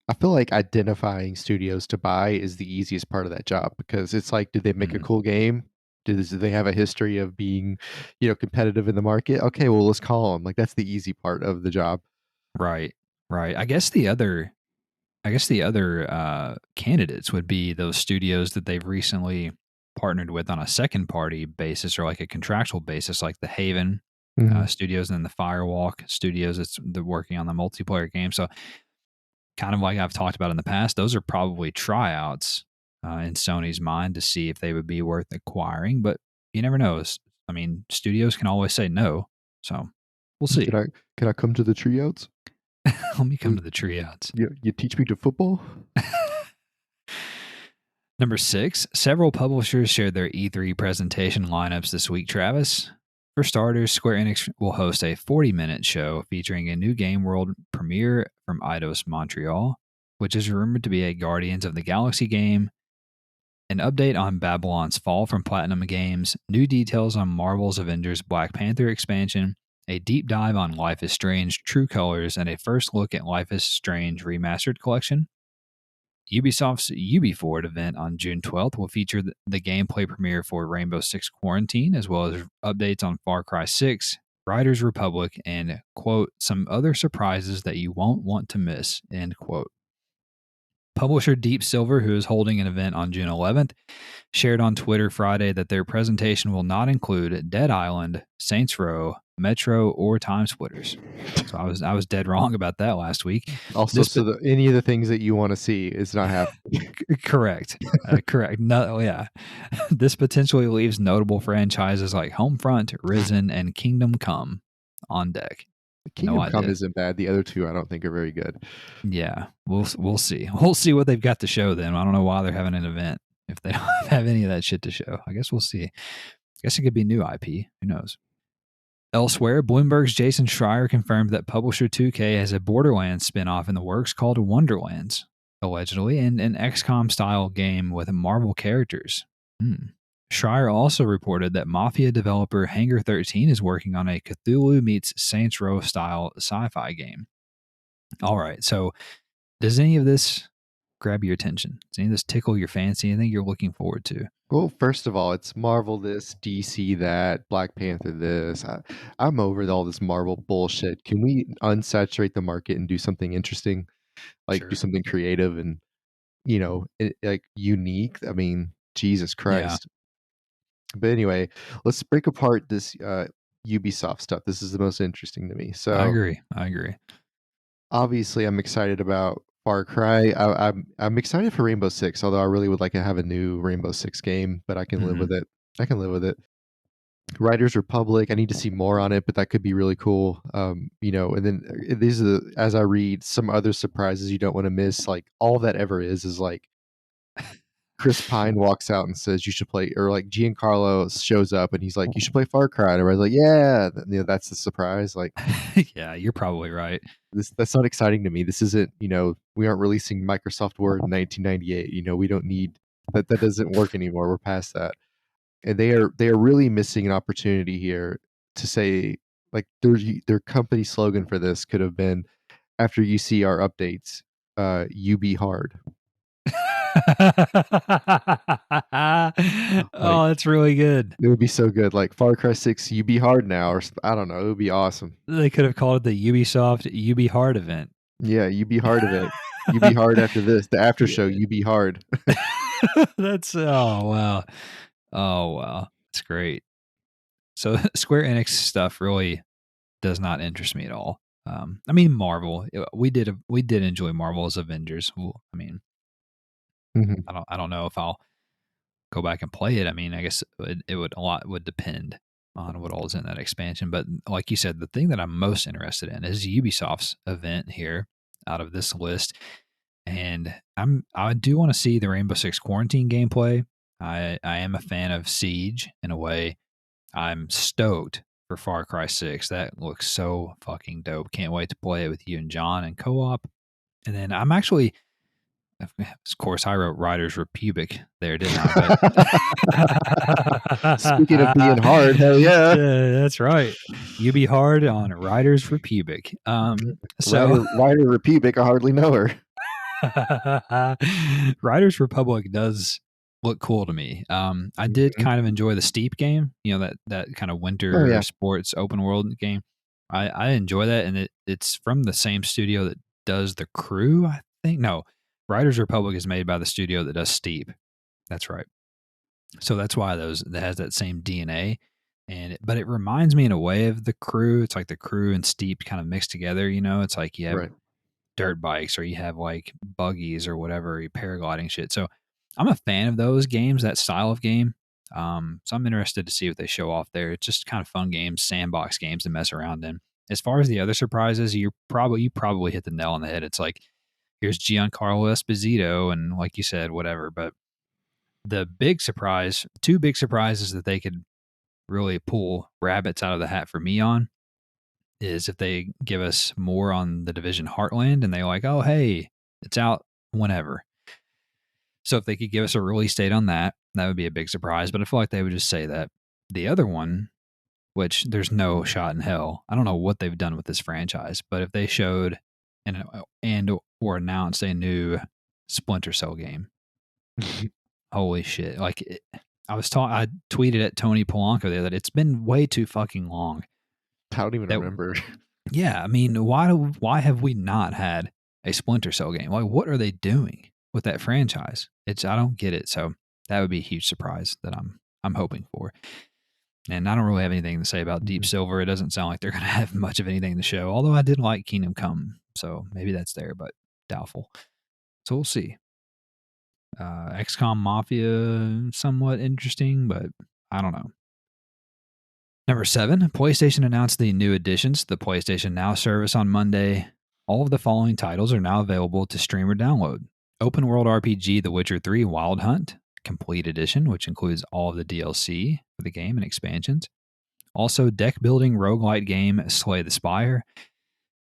I feel like identifying studios to buy is the easiest part of that job because it's like, did they make a Mhm. cool game? Do they have a history of being, competitive in the market? Okay, well, let's call them. Like that's the easy part of the job. Right. Right. I guess the other candidates would be those studios that they've recently partnered with on a second party basis or like a contractual basis, like the Haven Mhm. studios and then the Firewalk studios that's they're working on the multiplayer game. So kind of like I've talked about in the past, those are probably tryouts in Sony's mind to see if they would be worth acquiring. But you never know. I mean, studios can always say no. So we'll Can see. I come to the triouts? Let me come Will to the tryouts. you teach me to football? Number 6, several publishers shared their E3 presentation lineups this week, Travis. For starters, Square Enix will host a 40-minute show featuring a new game world premiere from Eidos Montreal, which is rumored to be a Guardians of the Galaxy game, an update on Babylon's Fall from Platinum Games, new details on Marvel's Avengers Black Panther expansion, a deep dive on Life is Strange True Colors, and a first look at Life is Strange Remastered Collection. Ubisoft's UbiForward event on June 12th will feature the gameplay premiere for Rainbow Six Quarantine, as well as updates on Far Cry 6, Riders Republic, and, quote, some other surprises that you won't want to miss, end quote. Publisher Deep Silver, who is holding an event on June 11th, shared on Twitter Friday that their presentation will not include Dead Island, Saints Row, Metro, or Time Splitters. So I was dead wrong about that last week. Also, This, so any of the things that you want to see is not happening. correct, correct. No, yeah, this potentially leaves notable franchises like Homefront, Risen, and Kingdom Come on deck. No Kingdom Come idea. isn't bad. The other two I don't think are very good. Yeah, we'll see. We'll see what they've got to show. Then I don't know why they're having an event if they don't have any of that shit to show. I guess we'll see. I guess it could be new IP. Who knows? Elsewhere, Bloomberg's Jason Schreier confirmed that publisher 2K has a Borderlands spinoff in the works called Wonderlands, allegedly, and an XCOM-style game with Marvel characters. Schreier also reported that Mafia developer Hangar 13 is working on a Cthulhu meets Saints Row-style sci-fi game. All right, so does any of this grab your attention? Does any of this tickle your fancy? Anything you're looking forward to? Well, first of all, it's Marvel this, DC that, Black Panther this. I'm over all this Marvel bullshit. Can we unsaturate the market and do something interesting? Like do Sure. something creative and like unique. I mean, Jesus Yeah, Christ. But anyway, let's break apart this Ubisoft stuff. This is the most interesting to me. I So agree. I agree. obviously, I'm excited about Far Cry. I'm excited for Rainbow Six, although I really would like to have a new Rainbow Six game, but I can live with it. I can live with it. Riders Republic. I need to see more on it, but that could be really cool. And then these are as I read some other surprises you don't want to miss. Like all that ever is like Chris Pine walks out and says you should play, or like Giancarlo shows up and he's like you should play Far Cry. And everybody's like, yeah, that's the surprise. Like Yeah, you're probably right. that's not exciting to me. This isn't, we aren't releasing Microsoft Word in 1998. We don't need that. That doesn't work anymore. We're past that. And they are really missing an opportunity here to say like their company slogan for this could have been after you see our updates, you be hard. Like Oh, that's really good. it would be so good. Like Far Cry 6, you be hard now, or I don't know. It would be awesome. They could have called it the Ubisoft UB Hard event. Yeah, you be hard of it. You be hard after this. The after show, Yeah. you be hard. That's oh wow. Oh wow. That's great. So Square Enix stuff really does not interest me at all. I mean Marvel. We did enjoy Marvel's Avengers. Well, I mean, Mhm. I don't know if I'll go back and play it. I mean, I guess it would a lot would depend on what all is in that expansion. But like you said, the thing that I'm most interested in is Ubisoft's event here out of this list. And I do want to see the Rainbow Six Quarantine gameplay. I am a fan of Siege in a way. I'm stoked for Far Cry 6. That looks so fucking dope. Can't wait to play it with you and John in co-op. And then I'm actually, of course, I wrote Riders Republic there, didn't I? Speaking of being But hard, hell yeah. that's right. You be hard on Riders Republic. So Ryder Republic, I hardly know her. Riders Republic does look cool to me. I did Mhm. kind of enjoy the Steep game, that kind of Oh winter yeah. sports open world game. I enjoy that, and it's from the same studio that does The Crew, I think. No, Riders Republic is made by the studio that does Steep. That's right. So that's why that has that same DNA. But it reminds me in a way of The Crew. It's like The Crew and Steep kind of mixed together. It's like you have Right. dirt bikes or you have like buggies or whatever, you paragliding shit. So I'm a fan of those games, that style of game. So I'm interested to see what they show off there. It's just kind of fun games, sandbox games to mess around in. As far as the other surprises, you probably hit the nail on the head. It's like here's Giancarlo Esposito and like you said, whatever. But the big surprise, two big surprises that they could really pull rabbits out of the hat for me on is if they give us more on the Division Heartland and they like, oh, hey, it's out whenever. So if they could give us a release date on that, that would be a big surprise. But I feel like they would just say that. The other one, which there's no shot in hell, I don't know what they've done with this franchise, but if they showed and or announced a new Splinter Cell game, holy shit! I tweeted at Tony Polanco there that it's been way too fucking long. I don't even That remember. Yeah, I mean, why have we not had a Splinter Cell game? Like, what are they doing with that franchise? I don't get it. So that would be a huge surprise that I'm hoping for. And I don't really have anything to say about Deep Mhm. Silver. It doesn't sound like they're going to have much of anything to show, although I did like Kingdom Come. So maybe that's there, but doubtful. So we'll see. XCOM Mafia, somewhat interesting, but I don't know. Number 7, PlayStation announced the new additions to the PlayStation Now service on Monday. All of the following titles are now available to stream or download: Open World RPG The Witcher 3 Wild Hunt, Complete Edition, which includes all of the DLC for the game and expansions. Also, deck building roguelite game Slay the Spire,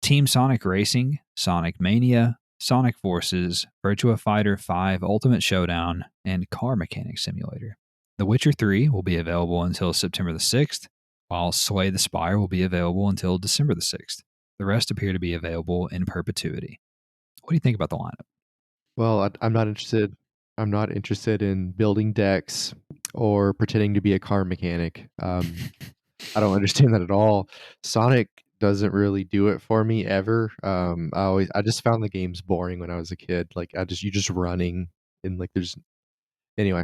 Team Sonic Racing, Sonic Mania, Sonic Forces, Virtua Fighter 5 Ultimate Showdown, and Car Mechanic Simulator. The Witcher 3 will be available until September the 6th, while Slay the Spire will be available until December the 6th. The rest appear to be available in perpetuity. What do you think about the lineup? Well, I'm not interested. I'm not interested in building decks or pretending to be a car mechanic. I don't understand that at all. Sonic doesn't really do it for me ever. I just found the games boring when I was a kid. Like you're just running and like there's anyway.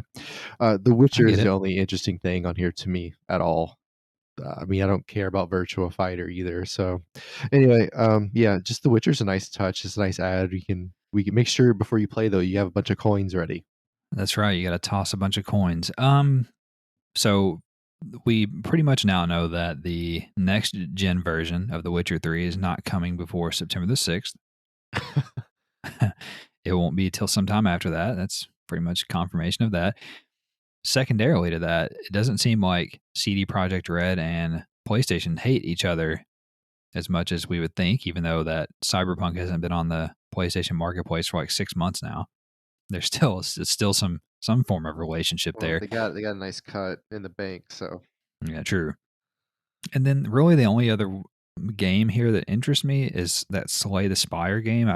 The I Witcher get is the it. only interesting thing on here to me at all. I mean, I don't care about Virtua Fighter either. So, anyway, yeah, just The Witcher's a nice touch. It's a nice add. We can make sure before you play though, you have a bunch of coins ready. That's right. You got to toss a bunch of coins. So we pretty much now know that the next gen version of The Witcher 3 is not coming before September the 6th. It won't be till sometime after that. That's pretty much confirmation of that. Secondarily to that, it doesn't seem like CD Projekt Red and PlayStation hate each other as much as we would think, even though that Cyberpunk hasn't been on the PlayStation Marketplace for like 6 months now. There's still some form of relationship Well, there. they got a nice cut in the bank, so Yeah, true. And then really the only other game here that interests me is that Slay the Spire game.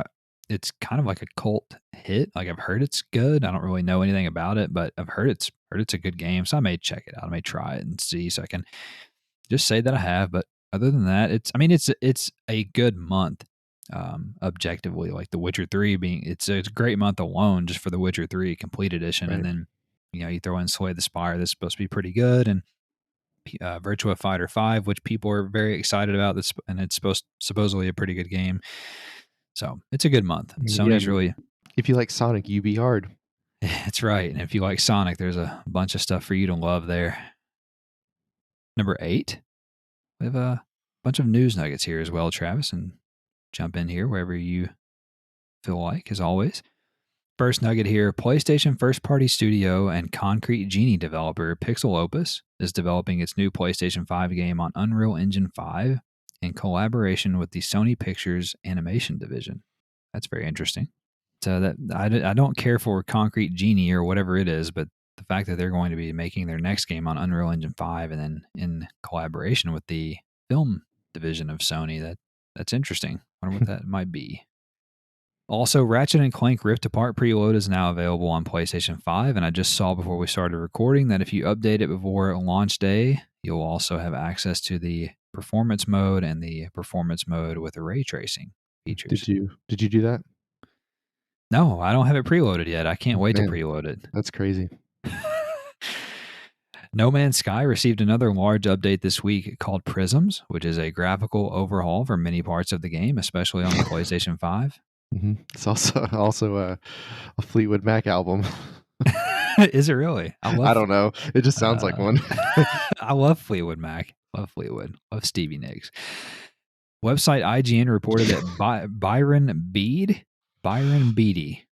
It's kind of like a cult hit. Like I've heard it's good. I don't really know anything about it, but I've heard it's a good game. So I may check it out. I may try it and see. So I can just say that I have. But other than that, it's a good month. Objectively, like The Witcher 3 being it's a great month alone just for The Witcher 3 Complete Edition, and right. then you throw in Slay the Spire. That's supposed to be pretty good, and Virtua Fighter 5, which people are very excited about. This and it's supposedly a pretty good game. So it's a good month. Yeah, Sony's and really, if you like Sonic, you be hard. it's right. And if you like Sonic, there's a bunch of stuff for you to love there. Number 8, we have a bunch of news nuggets here as well, Travis, and jump in here wherever you feel like, as always. First nugget here: PlayStation first party studio and Concrete Genie developer Pixel Opus is developing its new PlayStation 5 game on Unreal Engine 5 in collaboration with the Sony Pictures Animation Division. That's very interesting. So that I don't care for Concrete Genie or whatever it is, but the fact that they're going to be making their next game on Unreal Engine 5 and then in collaboration with the film division of Sony, that's interesting. I wonder what that might be. Also, Ratchet and Clank Rift Apart preload is now available on PlayStation 5, and I just saw before we started recording that if you update it before launch day, you'll also have access to the performance mode and the performance mode with ray tracing features. Did you do that? No, I don't have it preloaded yet. I can't wait to Man, preload it. that's crazy. No Man's Sky received another large update this week called Prisms, which is a graphical overhaul for many parts of the game, especially on the PlayStation 5. It's also a Fleetwood Mac album. Is it really? I don't know. It just sounds like one. I love Fleetwood Mac. Love Fleetwood. Love Stevie Nicks. Website IGN reported that Byron Beatty,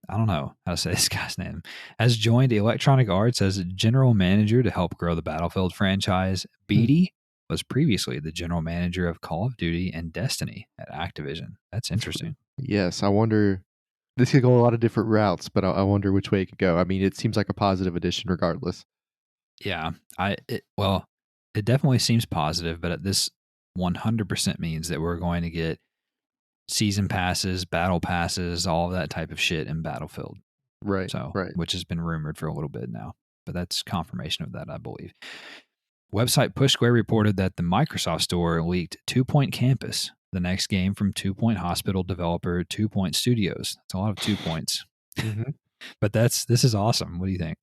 I don't know how to say this guy's name, has joined Electronic Arts as a general manager to help grow the Battlefield franchise. Beatty was previously the general manager of Call of Duty and Destiny at Activision. That's interesting. Yes, I wonder. This could go a lot of different routes, but I wonder which way it could go. I mean, it seems like a positive addition regardless. Yeah, well, it definitely seems positive, but this 100% means that we're going to get season passes, battle passes, all of that type of shit in Battlefield. Right, So, right. which has been rumored for a little bit now, but that's confirmation of that, I believe. Website Push Square reported that the Microsoft Store leaked 2 Point Campus, the next game from 2 Point Hospital developer 2 Point Studios. It's a lot of 2 points, hmm but this is awesome. What do you think?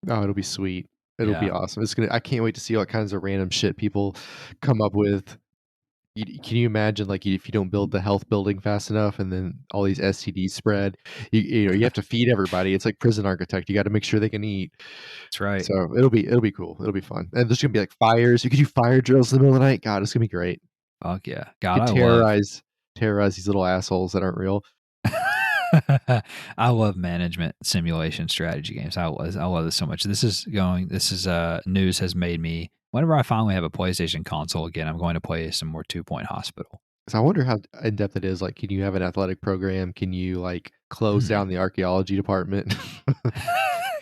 Oh, it'll be sweet. It'll be Yeah, awesome. I can't wait to see what kinds of random shit people come up with. Can you imagine, like, if you don't build the health building fast enough and then all these STDs spread, you have to feed everybody. It's like prison architect. You gotta make sure they can eat. that's right. So it'll be cool. It'll be fun. And there's gonna be, like, fires. You could do fire drills in the middle of the night. God, it's gonna be great. Fuck yeah. You God, could I love terrorize these little assholes that aren't real. I love management simulation strategy games. I love this so much. This is news has made me whenever I finally have a PlayStation console again, I'm going to play some more 2 Point Hospital. So I wonder how in depth it is. Like, can you have an athletic program? Can you, like, close Hmm. down the archaeology department?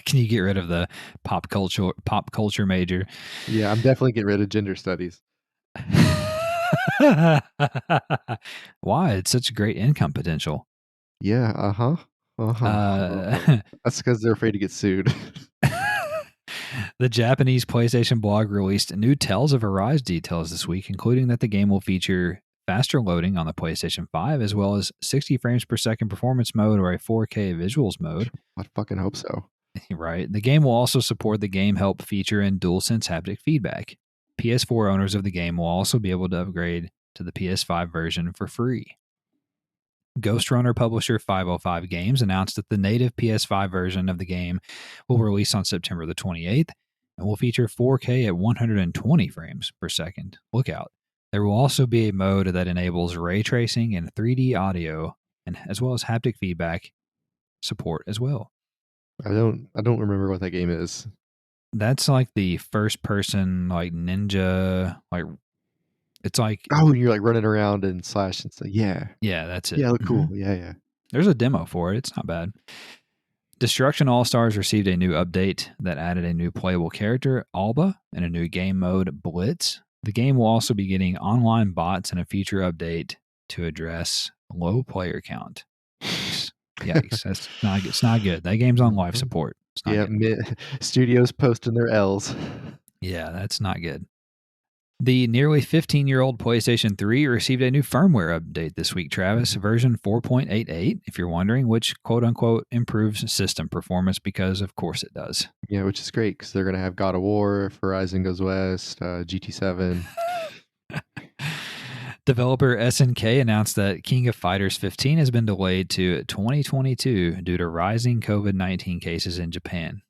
Can you get rid of the pop culture major? Yeah, I'm definitely getting rid of gender studies. Why? It's such a great income potential. Yeah, uh-huh. Uh-huh. Uh-huh. Uh, That's because 'cause they're afraid to get sued. the Japanese PlayStation blog released new Tales of Arise details this week, including that the game will feature faster loading on the PlayStation 5, as well as 60 frames per second performance mode or a 4K visuals mode. I fucking hope so. Right. The game will also support the Game Help feature and DualSense haptic feedback. PS4 owners of the game will also be able to upgrade to the PS5 version for free. Ghost Runner publisher 505 Games announced that the native PS5 version of the game will release on September the 28th and will feature 4K at 120 frames per second. Look out. There will also be a mode that enables ray tracing and 3D audio, and as well as haptic feedback support as well. I don't remember what that game is. That's like the first person like ninja it's like Oh, you're, like, running around and slash and stuff. Yeah. yeah, that's it. Yeah, look Mhm. cool. Yeah, yeah. There's a demo for it. It's not bad. Destruction All Stars received a new update that added a new playable character, Alba, and a new game mode, Blitz. The game will also be getting online bots and a future update to address low player count. Yikes. Yikes. It's not good. That game's on life Mhm. support. It's not Yeah, good. studios posting their L's. Yeah, that's not good. The nearly 15-year-old PlayStation 3 received a new firmware update this week, Travis, version 4.88, if you're wondering, which quote unquote improves system performance because of course it does. Yeah, which is great because 'cause they're gonna have God of War, Horizon Goes West, GT7. Developer SNK announced that King of Fighters 15 has been delayed to 2022 due to rising COVID-19 cases in Japan.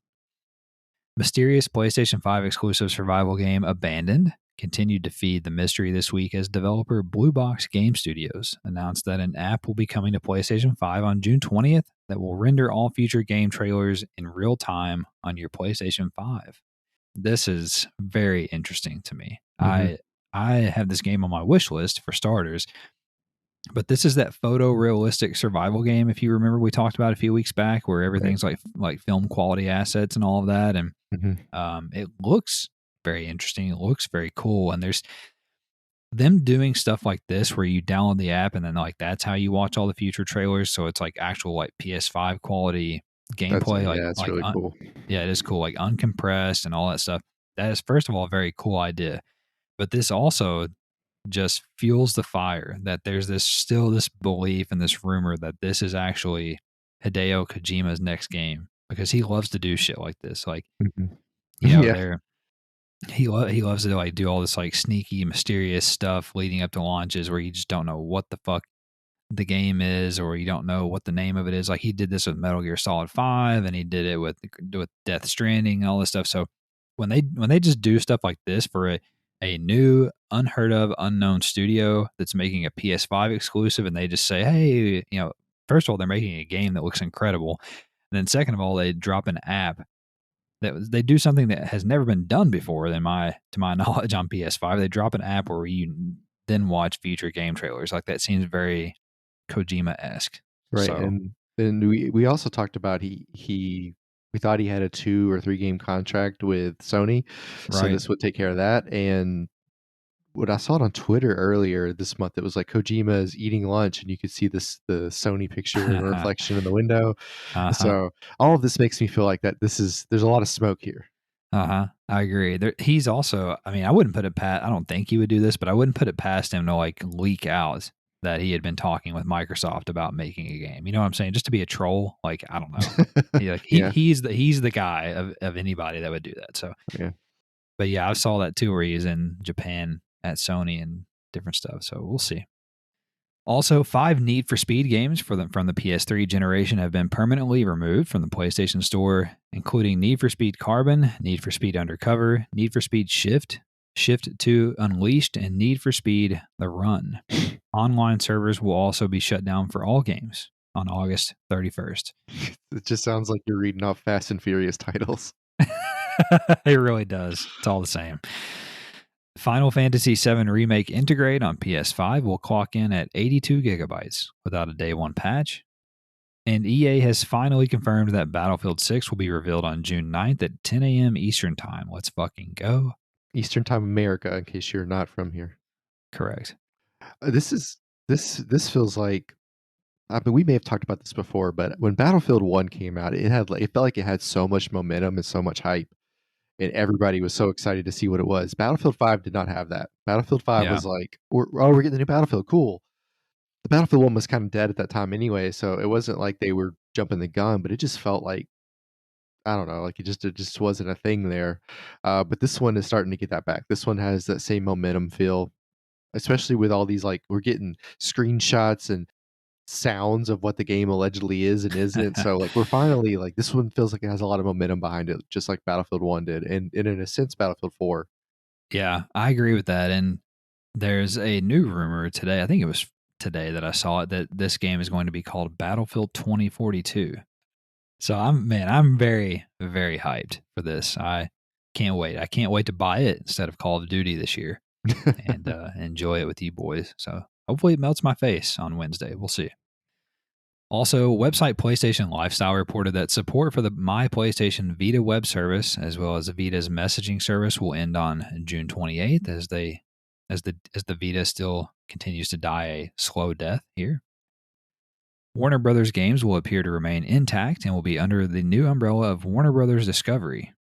Mysterious PlayStation 5 exclusive survival game Abandoned continued to feed the mystery this week as developer Blue Box Game Studios announced that an app will be coming to PlayStation 5 on June 20th that will render all future game trailers in real time on your PlayStation 5. This is very interesting to me. Mhm. I have this game on my wish list for starters, but this is that photorealistic survival game. If you remember, we talked about a few weeks back, where Right. everything's like film quality assets and all of that, and Mhm. it looks very interesting. It looks very cool, and there's them doing stuff like this where you download the app and then like that's how you watch all the future trailers. So it's like actual like PS5 quality gameplay, That's really cool. yeah, it is cool, like uncompressed and all that stuff. That is first of all a very cool idea, but this also just fuels the fire that there's this belief and this rumor that this is actually Hideo Kojima's next game because he loves to do shit like this. Like, Mhm. you know, Yeah. he loves to like do all this like sneaky, mysterious stuff leading up to launches where you just don't know what the fuck the game is or you don't know what the name of it is. Like he did this with Metal Gear Solid 5 and he did it with Death Stranding and all this stuff. So when they just do stuff like this for a new unheard of unknown studio that's making a PS5 exclusive and they just say, "Hey, first of all, they're making a game that looks incredible." And then second of all, they drop an app they do something that has never been done before to my knowledge on PS5. They drop an app where you then watch future game trailers. Like that seems very Kojima-esque. Right, So, and then we also talked about we thought he had a 2 or 3 game contract with Sony, so right. this would take care of that, and what I saw it on Twitter earlier this month, it was like Kojima is eating lunch, and you could see the Sony picture and reflection in the window. Uh-huh. So, all of this makes me feel like that there's a lot of smoke here. Uh-huh. I agree. He's also, I mean, I wouldn't put it past, I don't think he would do this, but I wouldn't put it past him to like leak out that he had been talking with Microsoft about making a game. You know what I'm saying? Just to be a troll. Like, I don't know. Yeah. He's the guy of anybody that would do that. So, Yeah. but yeah, I saw that too, where he's in Japan at Sony and different stuff. So we'll see. Also, 5 Need for Speed games from the PS3 generation have been permanently removed from the PlayStation Store, including Need for Speed Carbon, Need for Speed Undercover, Need for Speed Shift, Shift 2 Unleashed, and Need for Speed The Run. Online servers will also be shut down for all games on August 31st. It just sounds like you're reading off Fast and Furious titles. It really does. It's all the same. Final Fantasy VII Remake Integrate on PS5 will clock in at 82 gigabytes without a day one patch. And EA has finally confirmed that Battlefield 6 will be revealed on June 9th at 10 a.m. Eastern Time. Let's fucking go. Eastern Time America, in case you're not from here. Correct. This feels like, I mean, we may have talked about this before, but when Battlefield 1 came out, it felt like it had so much momentum and so much hype, and everybody was so excited to see what it was. Battlefield 5 did not have that. Battlefield 5 Yeah. was like, we're getting the new Battlefield, cool. The Battlefield 1 was kind of dead at that time anyway, so it wasn't like they were jumping the gun, but it just felt like, I don't know, like it just wasn't a thing there. But this one is starting to get that back. This one has that same momentum feel, especially with all these, like, we're getting screenshots and sounds of what the game allegedly is and isn't. So like we're finally, like, this one feels like it has a lot of momentum behind it, just like Battlefield 1 did, and in a sense Battlefield 4. Yeah, I agree with that. And there's a new rumor today. I think it was today that I saw it, that this game is going to be called Battlefield 2042. So I'm very, very hyped for this. I can't wait. I can't wait to buy it instead of Call of Duty this year and enjoy it with you boys. So hopefully it melts my face on Wednesday. We'll see. Also, website PlayStation Lifestyle reported that support for the My PlayStation Vita web service, as well as Vita's messaging service, will end on June 28th as the Vita still continues to die a slow death here. Warner Brothers games will appear to remain intact and will be under the new umbrella of Warner Brothers Discovery.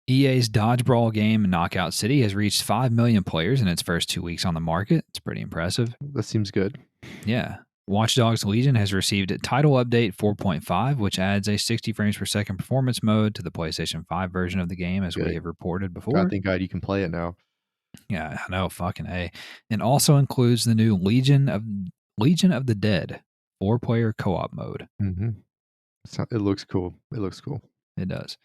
EA's Dodge Brawl game Knockout City has reached 5 million players in its first 2 weeks on the market. It's pretty impressive. That seems good. Yeah. Watch Dogs Legion has received Title Update 4.5, which adds a 60 frames per second performance mode to the PlayStation 5 version of the game, as we have reported before. God, thank God you can play it now. Yeah, I know, fucking A. And also includes the new Legion of the Dead 4-player co-op mode. Mm-hmm. It looks cool. It looks cool. It does.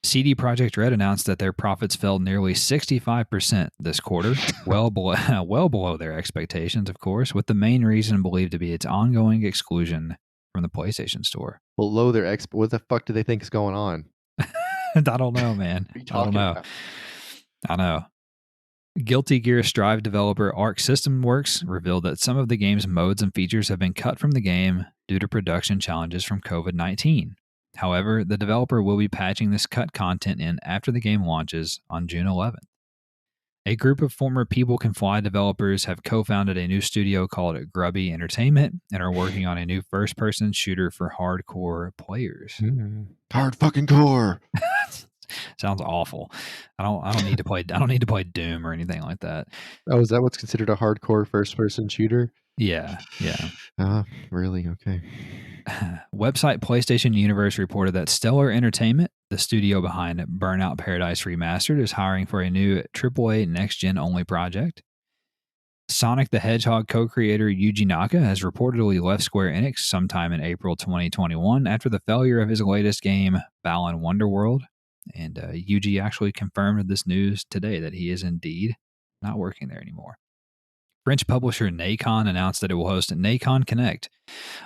CD Projekt Red announced that their profits fell nearly 65% this quarter, well below their expectations, of course, with the main reason believed to be its ongoing exclusion from the PlayStation Store. Below their what the fuck do they think is going on? I don't know, man. What are you talking about? I know. Guilty Gear Strive developer Arc System Works revealed that some of the game's modes and features have been cut from the game due to production challenges from COVID-19. However, the developer will be patching this cut content in after the game launches on June 11th. A group of former People Can Fly developers have co-founded a new studio called Grubby Entertainment and are working on a new first-person shooter for hardcore players. Hard fucking core. Sounds awful. I don't need to play. I don't need to play Doom or anything like that. Oh, is that what's considered a hardcore first-person shooter? Yeah. Really? Okay. Website PlayStation Universe reported that Stellar Entertainment, the studio behind Burnout Paradise Remastered, is hiring for a new AAA next-gen only project. Sonic the Hedgehog co-creator Yuji Naka has reportedly left Square Enix sometime in April 2021 after the failure of his latest game, Balan Wonderworld. And Yuji actually confirmed this news today that he is indeed not working there anymore. French publisher Nacon announced that it will host Nacon Connect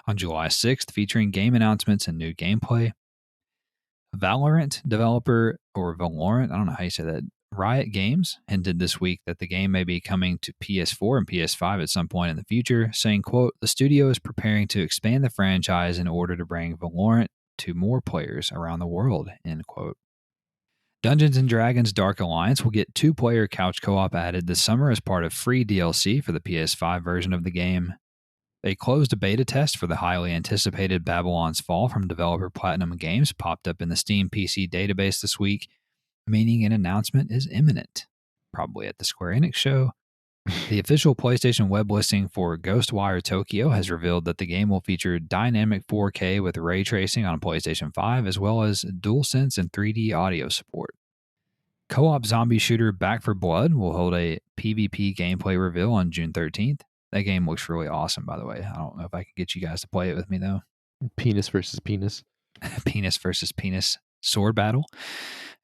on July 6th, featuring game announcements and new gameplay. Valorant developer, or Valorant, I don't know how you say that, Riot Games hinted this week that the game may be coming to PS4 and PS5 at some point in the future, saying, quote, the studio is preparing to expand the franchise in order to bring Valorant to more players around the world, end quote. Dungeons & Dragons Dark Alliance will get 2-player couch co-op added this summer as part of free DLC for the PS5 version of the game. A closed beta test for the highly anticipated Babylon's Fall from developer Platinum Games popped up in the Steam PC database this week, meaning an announcement is imminent, probably at the Square Enix show The official PlayStation web listing for Ghostwire Tokyo has revealed that the game will feature dynamic 4K with ray tracing on PlayStation 5, as well as DualSense and 3D audio support. Co-op zombie shooter Back for Blood will hold a PvP gameplay reveal on June 13th. That game looks really awesome, by the way. I don't know if I can get you guys to play it with me, though. Penis versus penis. Penis versus penis sword battle.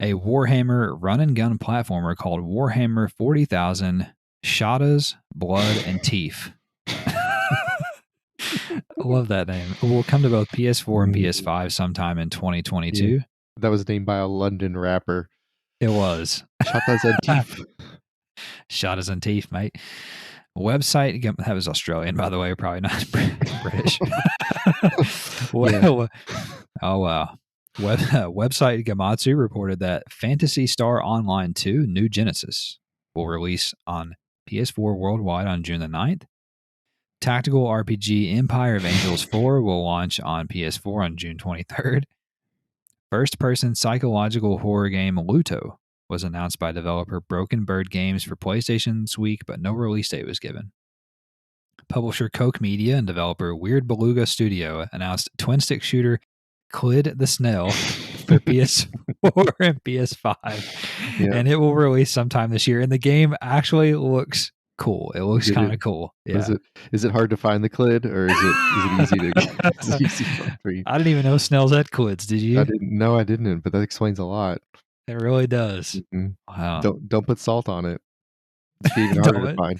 A Warhammer run and gun platformer called Warhammer 40,000 Shadows, Blood, and Teeth. I love that name. It will come to both PS4 and PS5 sometime in 2022. Yeah. That was named by a London rapper. It was. Shatas and Teeth. Shadows and Teeth, mate. Website, that was Australian, by the way, probably not British. Well, oh, wow. Website Gamatsu reported that Phantasy Star Online 2 New Genesis will release on PS4 worldwide on June the 9th. Tactical RPG Empire of Angels 4 will launch on PS4 on June 23rd. First-person psychological horror game Luto was announced by developer Broken Bird Games for PlayStation this week, but no release date was given. Publisher Koch Media and developer Weird Beluga Studio announced twin-stick shooter Clid the Snail for PS4 and PS5, and it will release sometime this year. And the game actually looks cool. It looks kind of cool. Yeah. Is it hard to find the Clid, or is it easy to? Is it easy for you? I didn't even know snails had clids. Did you? I didn't. But that explains a lot. It really does. Mm-hmm. Wow. Don't put salt on it. It's even harder to find.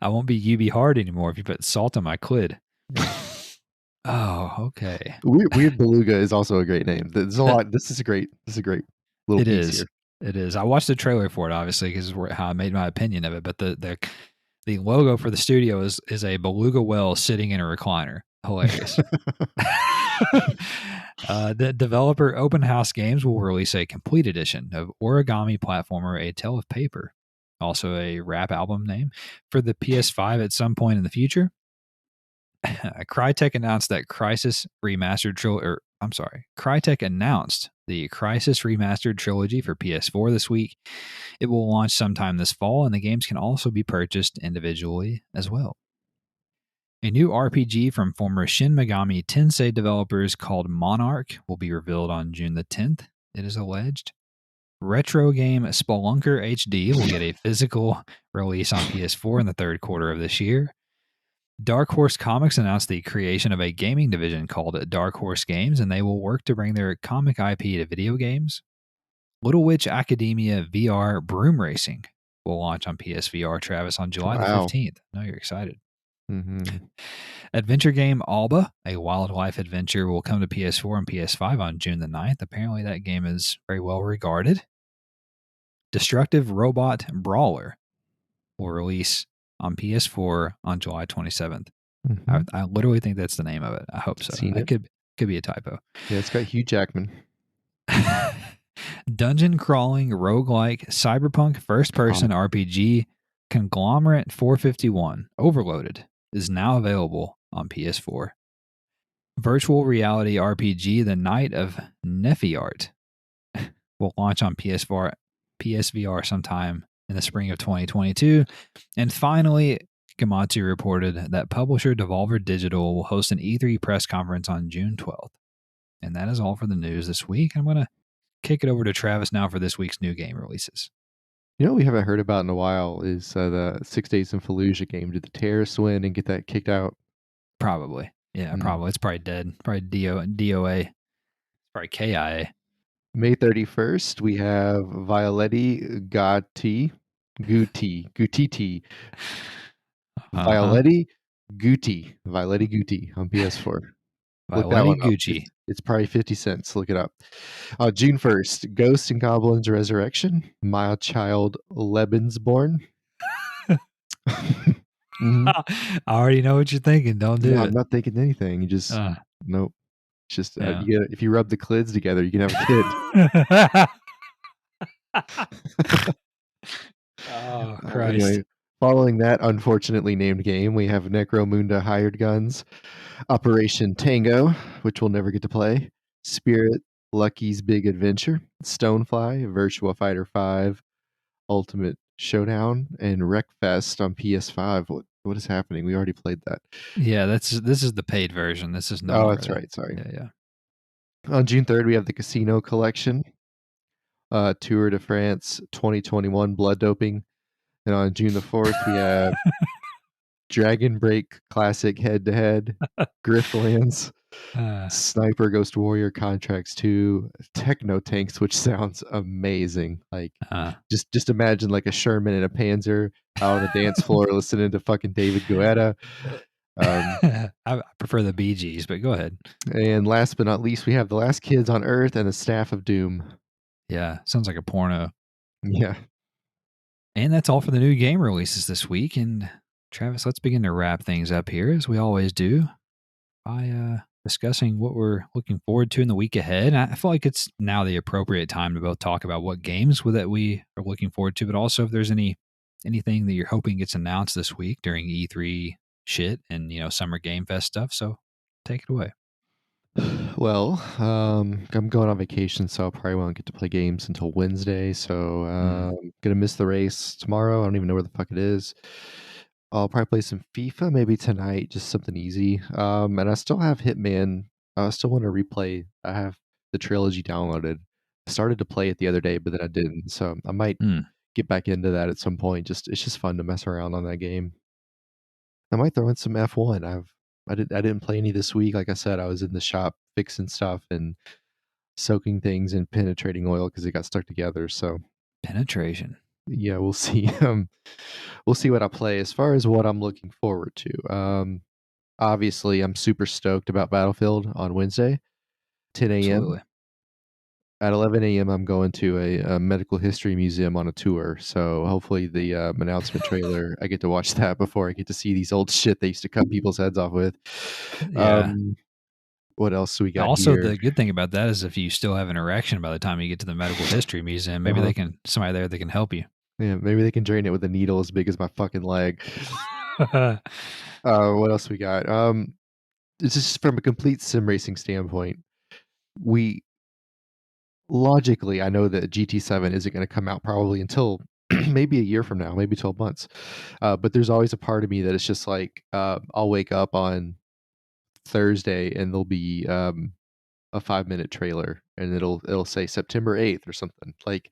I won't be UB hard anymore if you put salt on my clid. Oh, okay. Weird Beluga is also a great name. There's a lot. This is a great little piece here. It is. I watched the trailer for it, obviously, because it's how I made my opinion of it. But the logo for the studio is a beluga whale sitting in a recliner. Hilarious. The developer Open House Games will release a complete edition of Origami Platformer: A Tale of Paper, also a rap album name, for the PS5 at some point in the future. Crytek announced the Crysis Remastered Trilogy for PS4 this week. It will launch sometime this fall, and the games can also be purchased individually as well. A new RPG from former Shin Megami Tensei developers called Monarch will be revealed on June the 10th, it is alleged. Retro game Spelunker HD will get a physical release on PS4 in the third quarter of this year. Dark Horse Comics announced the creation of a gaming division called Dark Horse Games, and they will work to bring their comic IP to video games. Little Witch Academia VR Broom Racing will launch on PSVR, Travis, on July the 15th. I know you're excited. Mm-hmm. Adventure game Alba, a wildlife adventure, will come to PS4 and PS5 on June the 9th. Apparently that game is very well regarded. Destructive Robot Brawler will release on PS4 on July 27th. Mm-hmm. I literally think that's the name of it. I hope so. That could be a typo. Yeah, it's got Hugh Jackman. Dungeon crawling roguelike cyberpunk first-person RPG Conglomerate 451 Overloaded is now available on PS4. Virtual reality RPG The Night of Nefiart will launch on PSVR sometime in the spring of 2022. And finally, Gamatsu reported that publisher Devolver Digital will host an E3 press conference on June 12th. And that is all for the news this week. I'm going to kick it over to Travis now for this week's new game releases. You know what we haven't heard about in a while is the 6 Days in Fallujah game. Did the terrorists win and get that kicked out? Probably. Yeah, probably. It's probably dead. Probably DOA. It's probably KIA. May 31st, we have Violetti Guti. Violetti Guti on PS4. Violetti Gucci. It's probably 50 cents. Look it up. June 1st, Ghosts and Goblins Resurrection. My Child Lebensborn. I already know what you're thinking. Don't do it. I'm not thinking anything. You just nope. It's just if you rub the clids together, you can have a kid. Oh Christ! Anyway, following that unfortunately named game, we have Necromunda Hired Guns, Operation Tango, which we'll never get to play, Spirit Lucky's Big Adventure, Stonefly, Virtua Fighter 5, Ultimate Showdown and Wreckfest on PS5. What is happening? We already played that. Yeah, this is the paid version. This is no Oh, more that's the right. Sorry. yeah. On June 3rd, we have the Casino Collection, Tour de France 2021 Blood Doping. And on June the 4th, we have Dragon Break Classic Head to Head, Griftlands, Uh, Sniper Ghost Warrior Contracts 2, Techno Tanks, which sounds amazing. Like uh. just imagine like a Sherman and a Panzer out on a dance floor listening to fucking David Guetta. I prefer the Bee Gees, but go ahead. And last but not least, we have The Last Kids on Earth and the Staff of Doom. Yeah, sounds like a porno. Yeah. And that's all for the new game releases this week. And Travis, let's begin to wrap things up here as we always do by discussing what we're looking forward to in the week ahead. And I feel like it's now the appropriate time to both talk about what games that we are looking forward to, but also if there's anything that you're hoping gets announced this week during E3 shit and Summer Game Fest stuff. So take it away. Well, I'm going on vacation, so I probably won't get to play games until Wednesday. So gonna miss the race tomorrow. I don't even know where the fuck it is. I'll probably play some FIFA maybe tonight, just something easy. And I still have Hitman. I still want to replay. I have the trilogy downloaded. I started to play it the other day, but then I didn't. So I might Mm. get back into that at some point. It's just fun to mess around on that game. I might throw in some F1. I didn't play any this week. Like I said, I was in the shop fixing stuff and soaking things in penetrating oil because it got stuck together. So Penetration. yeah, we'll see. We'll see what I play. As far as what I'm looking forward to, obviously I'm super stoked about Battlefield on Wednesday, 10 a.m. Absolutely. At 11 a.m., I'm going to a medical history museum on a tour. So hopefully the announcement trailer, I get to watch that before I get to see these old shit they used to cut people's heads off with. Yeah. What else do we got Also, here? the good thing about that is if you still have an erection by the time you get to the medical history museum, maybe Uh-huh. somebody there that can help you. Yeah, maybe they can drain it with a needle as big as my fucking leg. What else we got? It's just from a complete sim racing standpoint. We logically, I know that GT7 isn't going to come out probably until maybe a year from now, maybe 12 months. But there's always a part of me that it's just like I'll wake up on Thursday and there'll be a 5-minute trailer and it'll say September 8th or something. Like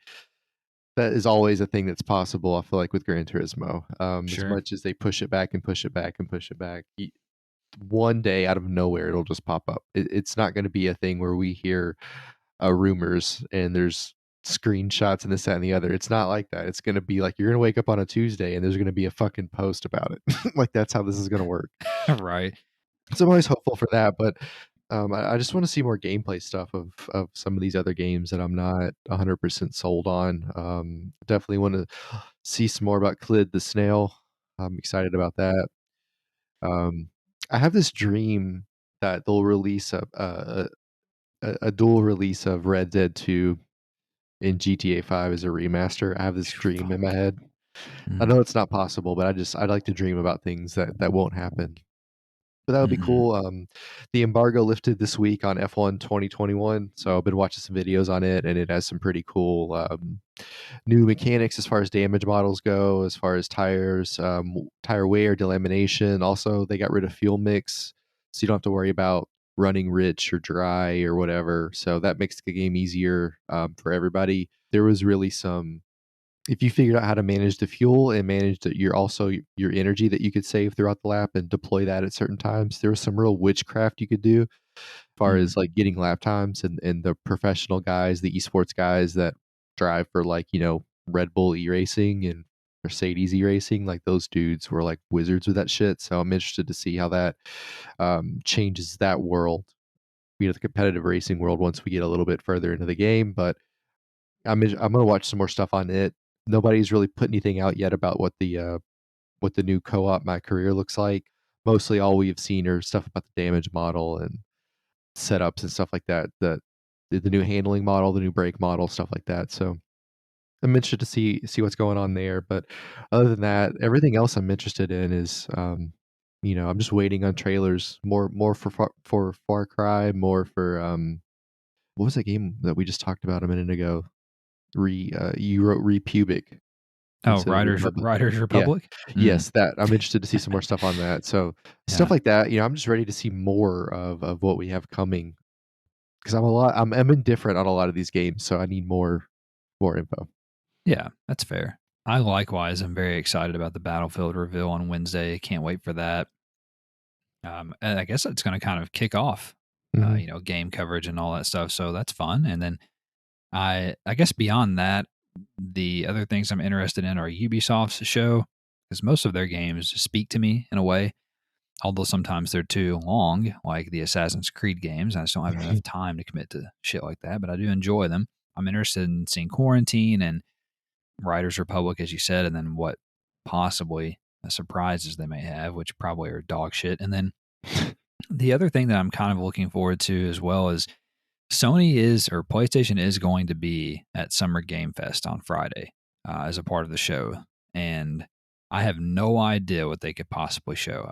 that is always a thing that's possible. I feel like with Gran Turismo, as Sure. much as they push it back and push it back and push it back, one day out of nowhere it'll just pop up. It's not going to be a thing where we hear rumors and there's screenshots and this, that, and the other. It's not like that. It's going to be like you're going to wake up on a Tuesday and there's going to be a fucking post about it. Like that's how this is going to work. Right. So I'm always hopeful for that, but I just want to see more gameplay stuff of some of these other games that I'm not 100% sold on. Definitely want to see some more about Clid the Snail. I'm excited about that. Um, I have this dream that they'll release a dual release of Red Dead 2 in GTA 5 as a remaster. I have this dream in my head. I Mm. know it's not possible, but I'd like to dream about things that won't happen. But that would be Hmm. cool. The embargo lifted this week on F1 2021, so I've been watching some videos on it, and it has some pretty cool new mechanics as far as damage models go, as far as tires, tire wear, delamination. Also, they got rid of fuel mix, so you don't have to worry about running rich or dry or whatever. So that makes the game easier for everybody. There was really some. If you figured out how to manage the fuel and manage your energy that you could save throughout the lap and deploy that at certain times, there was some real witchcraft you could do as far Mm. as like getting lap times and the professional guys, the esports guys that drive for like, Red Bull e-racing and Mercedes e-racing, like those dudes were like wizards with that shit. So I'm interested to see how that changes that world, the competitive racing world once we get a little bit further into the game. But I'm gonna watch some more stuff on it. Nobody's really put anything out yet about what the new co-op My Career looks like. Mostly all we've seen are stuff about the damage model and setups and stuff like that. The new handling model, the new brake model, stuff like that. So I'm interested to see what's going on there. But other than that, everything else I'm interested in is I'm just waiting on trailers. More for Far Cry, more for what was that game that we just talked about a minute ago? You wrote Repubic. Oh, instead of the Riders Yeah. Republic? Mm, Yes, that I'm interested to see some more stuff on that. So, stuff yeah. like that, I'm just ready to see more of what we have coming because I'm indifferent on a lot of these games, so I need more info. Yeah, that's fair. I likewise am very excited about the Battlefield reveal on Wednesday. Can't wait for that. And I guess it's going to kind of kick off, Mhm. game coverage and all that stuff. So that's fun. And then I guess beyond that, the other things I'm interested in are Ubisoft's show because most of their games speak to me in a way. Although sometimes they're too long, like the Assassin's Creed games. I just don't have enough time to commit to shit like that, but I do enjoy them. I'm interested in seeing Quarantine and Riders Republic, as you said, and then what possibly surprises they may have, which probably are dog shit. And then the other thing that I'm kind of looking forward to as well is PlayStation is going to be at Summer Game Fest on Friday as a part of the show. And I have no idea what they could possibly show.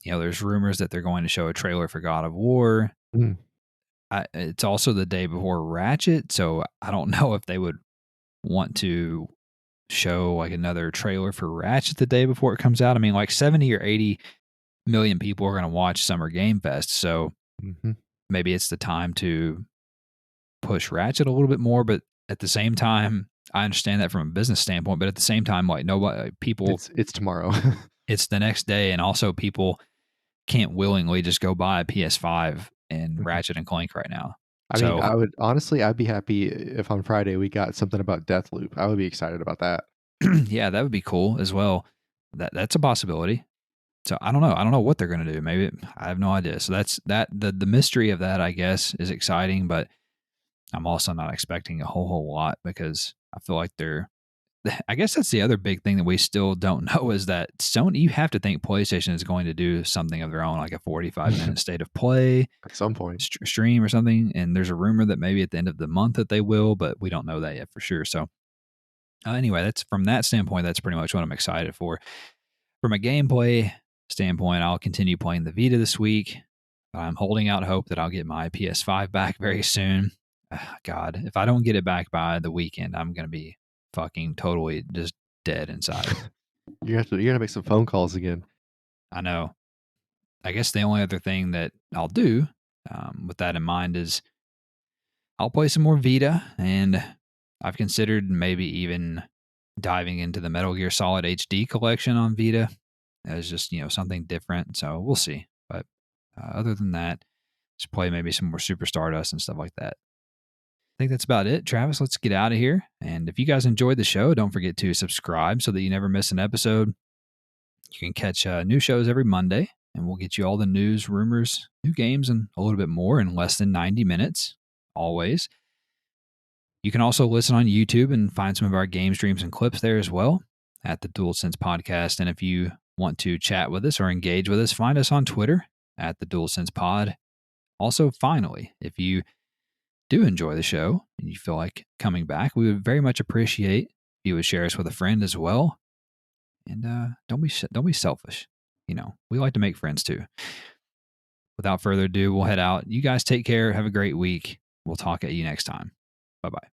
There's rumors that they're going to show a trailer for God of War. Mm. It's also the day before Ratchet, so I don't know if they would want to show like another trailer for Ratchet the day before it comes out. I mean, like 70 or 80 million people are going to watch Summer Game Fest, so Mhm. maybe it's the time to push Ratchet a little bit more. But at the same time, I understand that from a business standpoint. But at the same time, like nobody, people, It's tomorrow. it's the next day, and also people can't willingly just go buy a PS5 and Mhm. Ratchet and Clank right now. I mean, So I'd be happy if on Friday we got something about Deathloop. I would be excited about that. yeah, that would be cool as well. That's a possibility. So I don't know. I don't know what they're going to do. Maybe I have no idea. So that's that. The mystery of that, I guess, is exciting, but I'm also not expecting a whole lot because I feel like they're. I guess that's the other big thing that we still don't know is that Sony. You have to think PlayStation is going to do something of their own, like a 45-minute state of play At some point. stream or something. And there's a rumor that maybe at the end of the month that they will, but we don't know that yet for sure. So anyway, that's from that standpoint. That's pretty much what I'm excited for. From a gameplay standpoint, I'll continue playing the Vita this week. I'm holding out hope that I'll get my PS5 back very soon. God, if I don't get it back by the weekend, I'm going to be fucking totally just dead inside. You're gonna make some phone calls again. I know. I guess the only other thing that I'll do with that in mind is I'll play some more Vita, and I've considered maybe even diving into the Metal Gear Solid HD collection on Vita as just something different. So we'll see. But other than that, just play maybe some more Super Stardust and stuff like that. I think that's about it. Travis, let's get out of here. And if you guys enjoyed the show, don't forget to subscribe so that you never miss an episode. You can catch new shows every Monday, and we'll get you all the news, rumors, new games, and a little bit more in less than 90 minutes, always. You can also listen on YouTube and find some of our game streams and clips there as well at the DualSense Podcast. And if you want to chat with us or engage with us, find us on Twitter at the DualSense Pod. Also, finally, if you do enjoy the show and you feel like coming back, we would very much appreciate if you would share us with a friend as well. And don't be selfish. We like to make friends too. Without further ado, we'll head out. You guys take care. Have a great week. We'll talk at you next time. Bye bye.